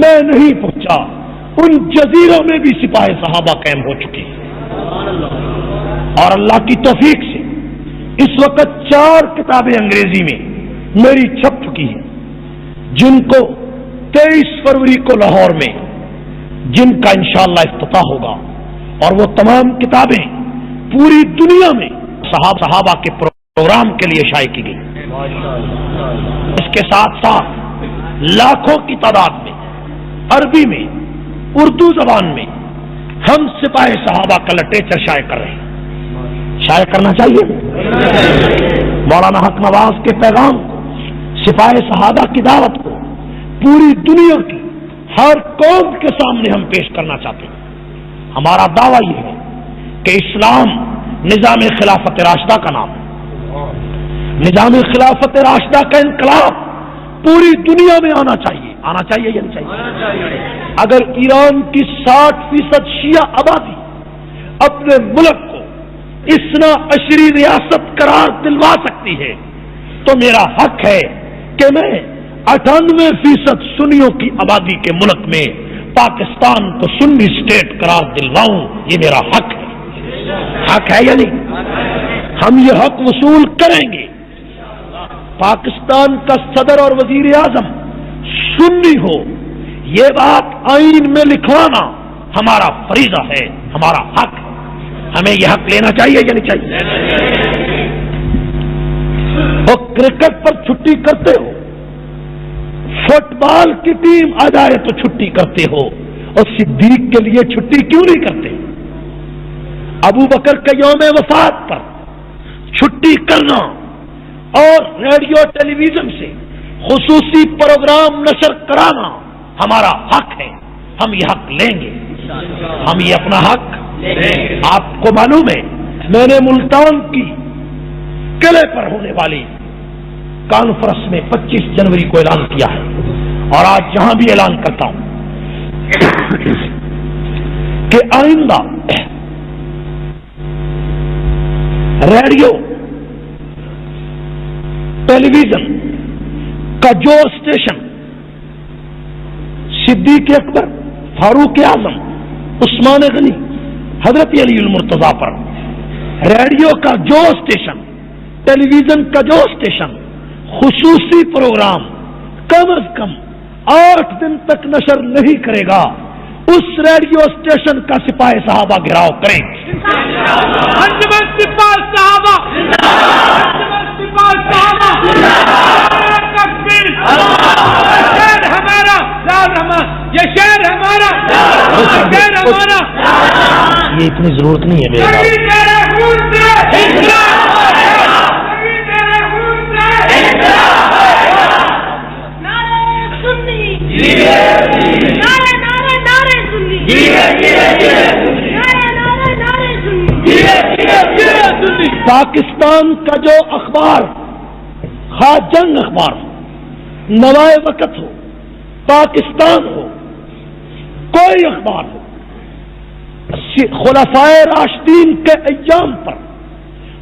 میں نہیں پہنچا، ان جزیروں میں بھی سپاہ صحابہ قائم ہو چکے ہیں۔ اور اللہ کی توفیق سے اس وقت 4 کتابیں انگریزی میں میری چھپ چکی ہیں، جن کو 23 فروری کو لاہور میں جن کا انشاءاللہ افتتاح ہوگا، اور وہ تمام کتابیں پوری دنیا میں صحابہ کے پروگرام کے لیے شائع کی گئی۔ اس کے ساتھ ساتھ لاکھوں کی تعداد میں عربی میں، اردو زبان میں ہم سپاہ صحابہ کا لٹریچر شائع کر رہے ہیں۔ شائع کرنا چاہیے۔ مولانا حق نواز کے پیغام کو، سپاہ صحابہ کی دعوت کو پوری دنیا کی ہر قوم کے سامنے ہم پیش کرنا چاہتے ہیں۔ ہمارا دعویٰ یہ ہے کہ اسلام نظام خلافت راشدہ کا نام ہے۔ نظام خلافت راشدہ کا انقلاب پوری دنیا میں آنا چاہیے یا نہیں چاہیے؟ اگر ایران کی 60% شیعہ آبادی اپنے ملک کو اثنا عشری ریاست قرار دلوا سکتی ہے تو میرا حق ہے کہ میں 98% سنیوں کی آبادی کے ملک میں پاکستان کو سنی اسٹیٹ قرار دلواؤں۔ یہ میرا حق ہے یا نہیں؟ ہم یہ حق وصول کریں گے۔ پاکستان کا صدر اور وزیر اعظم سنی ہو، یہ بات آئین میں لکھوانا ہمارا فریضہ ہے، ہمارا حق ہے۔ ہمیں یہ حق لینا چاہیے یا نہیں چاہیے؟ وہ کرکٹ پر چھٹی کرتے ہو، فٹ بال کی ٹیم آ جائے تو چھٹی کرتے ہو، اور صدیق کے لیے چھٹی کیوں نہیں کرتے؟ ابو بکر کے یوم وفات پر چھٹی کرنا اور ریڈیو ٹیلی ویژن سے خصوصی پروگرام نشر کرانا ہمارا حق ہے۔ ہم یہ حق لیں گے، ہم یہ اپنا حق۔ آپ کو معلوم ہے میں نے ملتان کی قلعے پر ہونے والی کانفرنس میں 25 جنوری کو اعلان کیا ہے، اور آج یہاں بھی اعلان کرتا ہوں کہ آئندہ ریڈیو ٹیلی ویژن کا جو اسٹیشن صدیق اکبر، فاروق اعظم، عثمان غنی، حضرت علی المرتضیٰ پر، ریڈیو کا جو اسٹیشن، ٹیلی ویژن کا جو اسٹیشن خصوصی پروگرام کم از کم 8 دن تک نشر نہیں کرے گا، اس ریڈیو اسٹیشن کا سپاہ صحابہ گھراؤ کریں۔ انجمن سپاہ صحابہ، انجمن سپاہ صحابہ، تکبیر، شہر ہمارا، یہ شہر ہمارا، شہر ہمارا۔ یہ اتنی ضرورت نہیں ہے میرے پاکستان کا جو اخبار، خواہ جنگ اخبار ہو، نوائے وقت ہو، پاکستان ہو، کوئی اخبار ہو، خلفائے راشدین کے ایام پر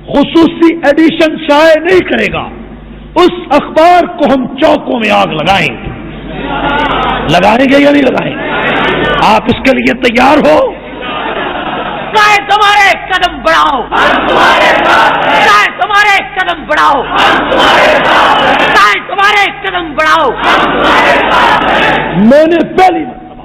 خصوصی ایڈیشن شائع نہیں کرے گا، اس اخبار کو ہم چوکوں میں آگ لگائیں گے۔ لگائیں گے یا نہیں لگائیں گے؟ آپ اس کے لیے تیار ہو؟ چاہے تمہارے قدم بڑھاؤ، چاہے تمہارے قدم بڑھاؤ، چاہے تمہارے قدم بڑھاؤ۔ میں نے پہلی مرتبہ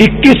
21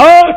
8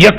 1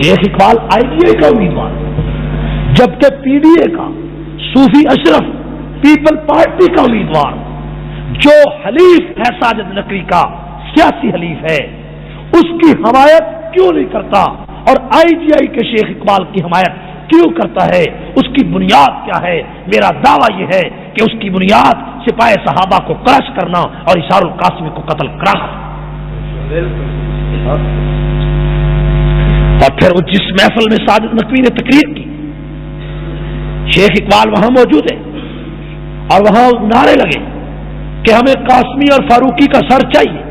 شیخ اقبال IDA کا امیدوار، جبکہ PDA کا صوفی اشرف پیپل پارٹی کا امیدوار، جو حلیف ہے ساجد نقوی کا، سیاسی حلیف ہے، اس کی حمایت کیوں نہیں کرتا اور IGI کے شیخ اقبال کی حمایت کیوں کرتا ہے؟ اس کی بنیاد کیا ہے؟ میرا دعویٰ یہ ہے کہ اس کی بنیاد سپاہ صحابہ کو کرش کرنا اور اشار القاسمی کو قتل کرنا۔ اور پھر وہ جس محفل میں ساجد نقوی نے تقریر کی، شیخ اقبال وہاں موجود ہے اور وہاں نعرے لگے کہ ہمیں قاسمی اور فاروقی کا سر چاہیے۔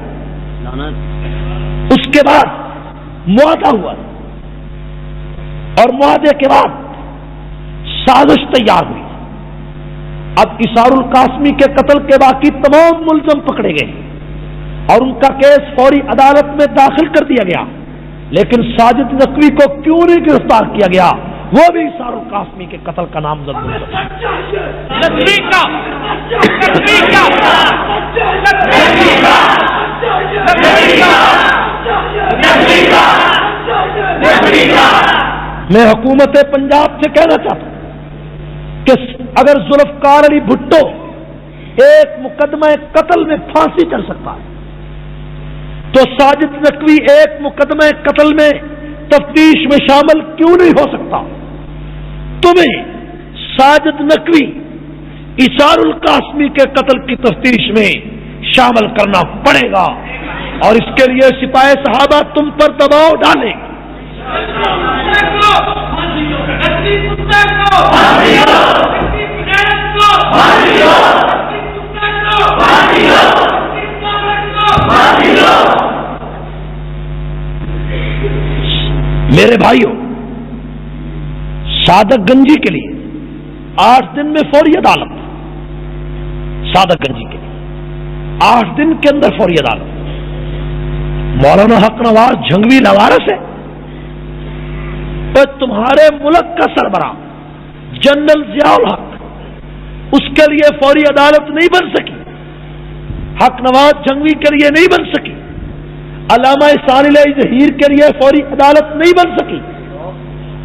اس کے بعد معاہدہ ہوا اور معاہدے کے بعد سازش تیار ہوئی۔ اب اشار القاسمی کے قتل کے باقی تمام ملزم پکڑے گئے اور ان کا کیس فوری عدالت میں داخل کر دیا گیا، لیکن ساجد نقوی کو کیوں نہیں گرفتار کیا گیا؟ وہ بھی اشار القاسمی کے قتل کا نامزد میں حکومت پنجاب سے کہنا چاہتا ہوں کہ اگر ذوالفقار علی بھٹو ایک مقدمہ قتل میں پھانسی چڑھ سکتا ہے تو ساجد نقوی ایک مقدمہ قتل میں تفتیش میں شامل کیوں نہیں ہو سکتا؟ تمہیں ساجد نقوی اشار القاسمی کے قتل کی تفتیش میں شامل کرنا پڑے گا اور اس کے لیے سپاہ صحابہ تم پر دباؤ ڈالیں گے۔ میرے بھائیوں، صادق گنجی کے لیے 8 دن میں فوری عدالت، صادق گنجی کے لیے 8 دن کے اندر فوری عدالت۔ مولانا حق نواز جھنگوی لوارس ہے، پر تمہارے ملک کا سربراہ جنرل ضیاء الحق، اس کے لیے فوری عدالت نہیں بن سکی، حق نواز جھنگوی کے لیے نہیں بن سکی، علامہ ثانی ظہیر کے لیے فوری عدالت نہیں بن سکی،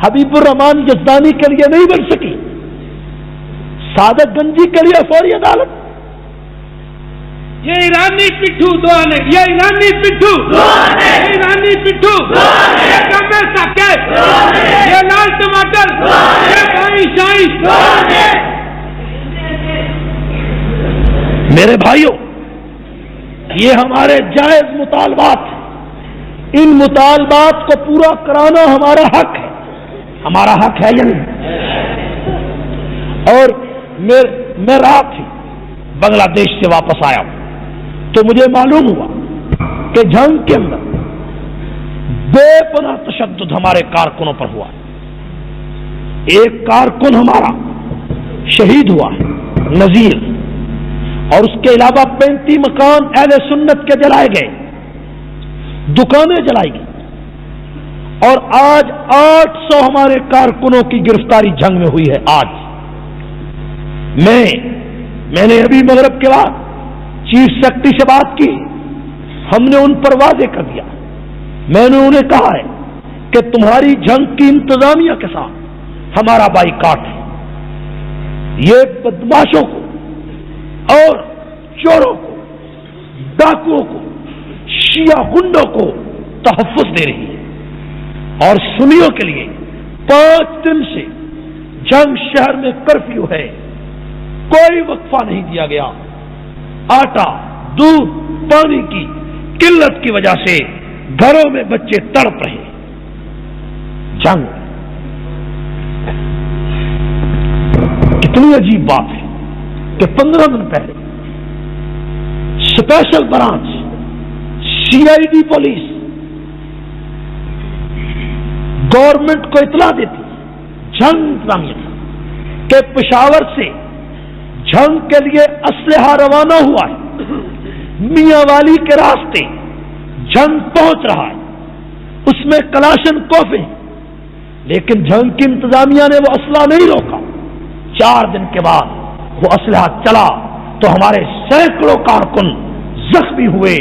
حبیب الرحمان یزدانی کے لیے نہیں بن سکی، صادق گنجی کے لیے فوری عدالت۔ یہ ایرانی پٹھو دعا نے، یہ ایرانی پٹھو یہ ایرانی پٹھو یہ کمے سکے یہ لال ٹماٹر یہ پانی شاہی۔ میرے بھائیوں، یہ ہمارے جائز مطالبات ہیں، ان مطالبات کو پورا کرانا ہمارا حق ہے، ہمارا حق ہے یا نہیں؟ اور میں رات ہی بنگلہ دیش سے واپس آیا ہوں تو مجھے معلوم ہوا کہ جنگ کے اندر بے پناہ تشدد ہمارے کارکنوں پر ہوا ہے۔ ایک کارکن ہمارا شہید ہوا ہے، نذیر، اور اس کے علاوہ 35 مکان اہل سنت کے جلائے گئے، دکانیں جلائی گئی، اور آج 800 ہمارے کارکنوں کی گرفتاری جنگ میں ہوئی ہے۔ آج میں نے ابھی مغرب کے بعد چیف سیکرٹری سے بات کی، ہم نے ان پر واضح کر دیا، میں نے انہیں کہا ہے کہ تمہاری جنگ کی انتظامیہ کے ساتھ ہمارا بائیکاٹ ہے، یہ بدماشوں کو اور چوروں کو، ڈاکوؤں کو، شیعہ گنڈوں کو تحفظ دے رہی ہے، اور سنیوں کے لیے 5 دن سے جنگ شہر میں کرفیو ہے، کوئی وقفہ نہیں دیا گیا۔ آٹا، دودھ، پانی کی قلت کی وجہ سے گھروں میں بچے تڑپ رہے۔ جنگ کتنی عجیب بات ہے کہ 15 دن پہلے special branch CID police government کو اطلاع دیتی، جنگ انتظامیہ کہ پشاور سے جنگ کے لیے اسلحہ روانہ ہوا ہے، میاں والی کے راستے جنگ پہنچ رہا ہے، اس میں کلاشن کوفیں، لیکن جنگ کی انتظامیہ نے وہ اسلحہ نہیں روکا۔ 4 دن کے بعد وہ اسلحہ چلا تو ہمارے سینکڑوں کارکن زخمی ہوئے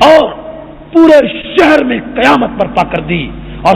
اور پورے شہر میں قیامت برپا کر دی، اور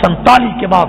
47 کے بعد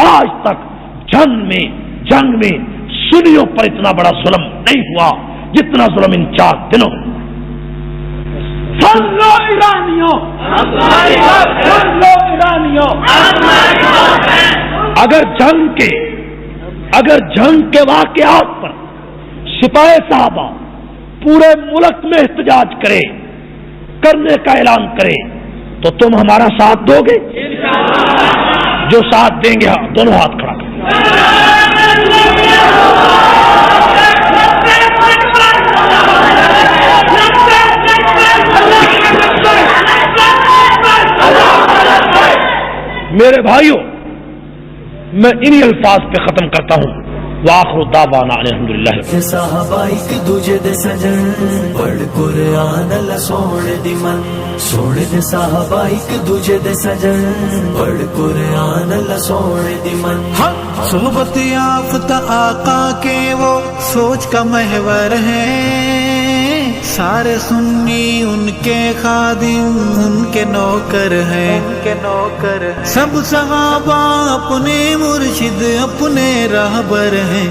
آج تک جنگ میں سنیوں پر اتنا بڑا ظلم نہیں ہوا جتنا ظلم ان 4 دنوں میں. سن لو ایرانیوں، اگر جنگ کے واقعات پر سپاہی صحابہ پورے ملک میں احتجاج کرنے کا اعلان کرے تو تم ہمارا ساتھ دو گے؟ جو ساتھ دیں گے دونوں ہاتھ کھڑا کریں. میرے بھائیوں، میں انہی الفاظ پہ ختم کرتا ہوں. وآخر دعوانا الحمدللہ. صحابہ ایک دوجے دے سجن پڑھ قرآن اللہ سوڑ دی من، سوڑ دے صحابہ ایک دوجے دے سجن پڑھ قرآن اللہ سوڑ دی من. صحبت یافتہ آقا کے وہ سوچ کا محور ہے، سارے سنی ان کے خادم ان کے نوکر ہیں. سب صحابہ اپنے مرشد اپنے راہبر ہیں.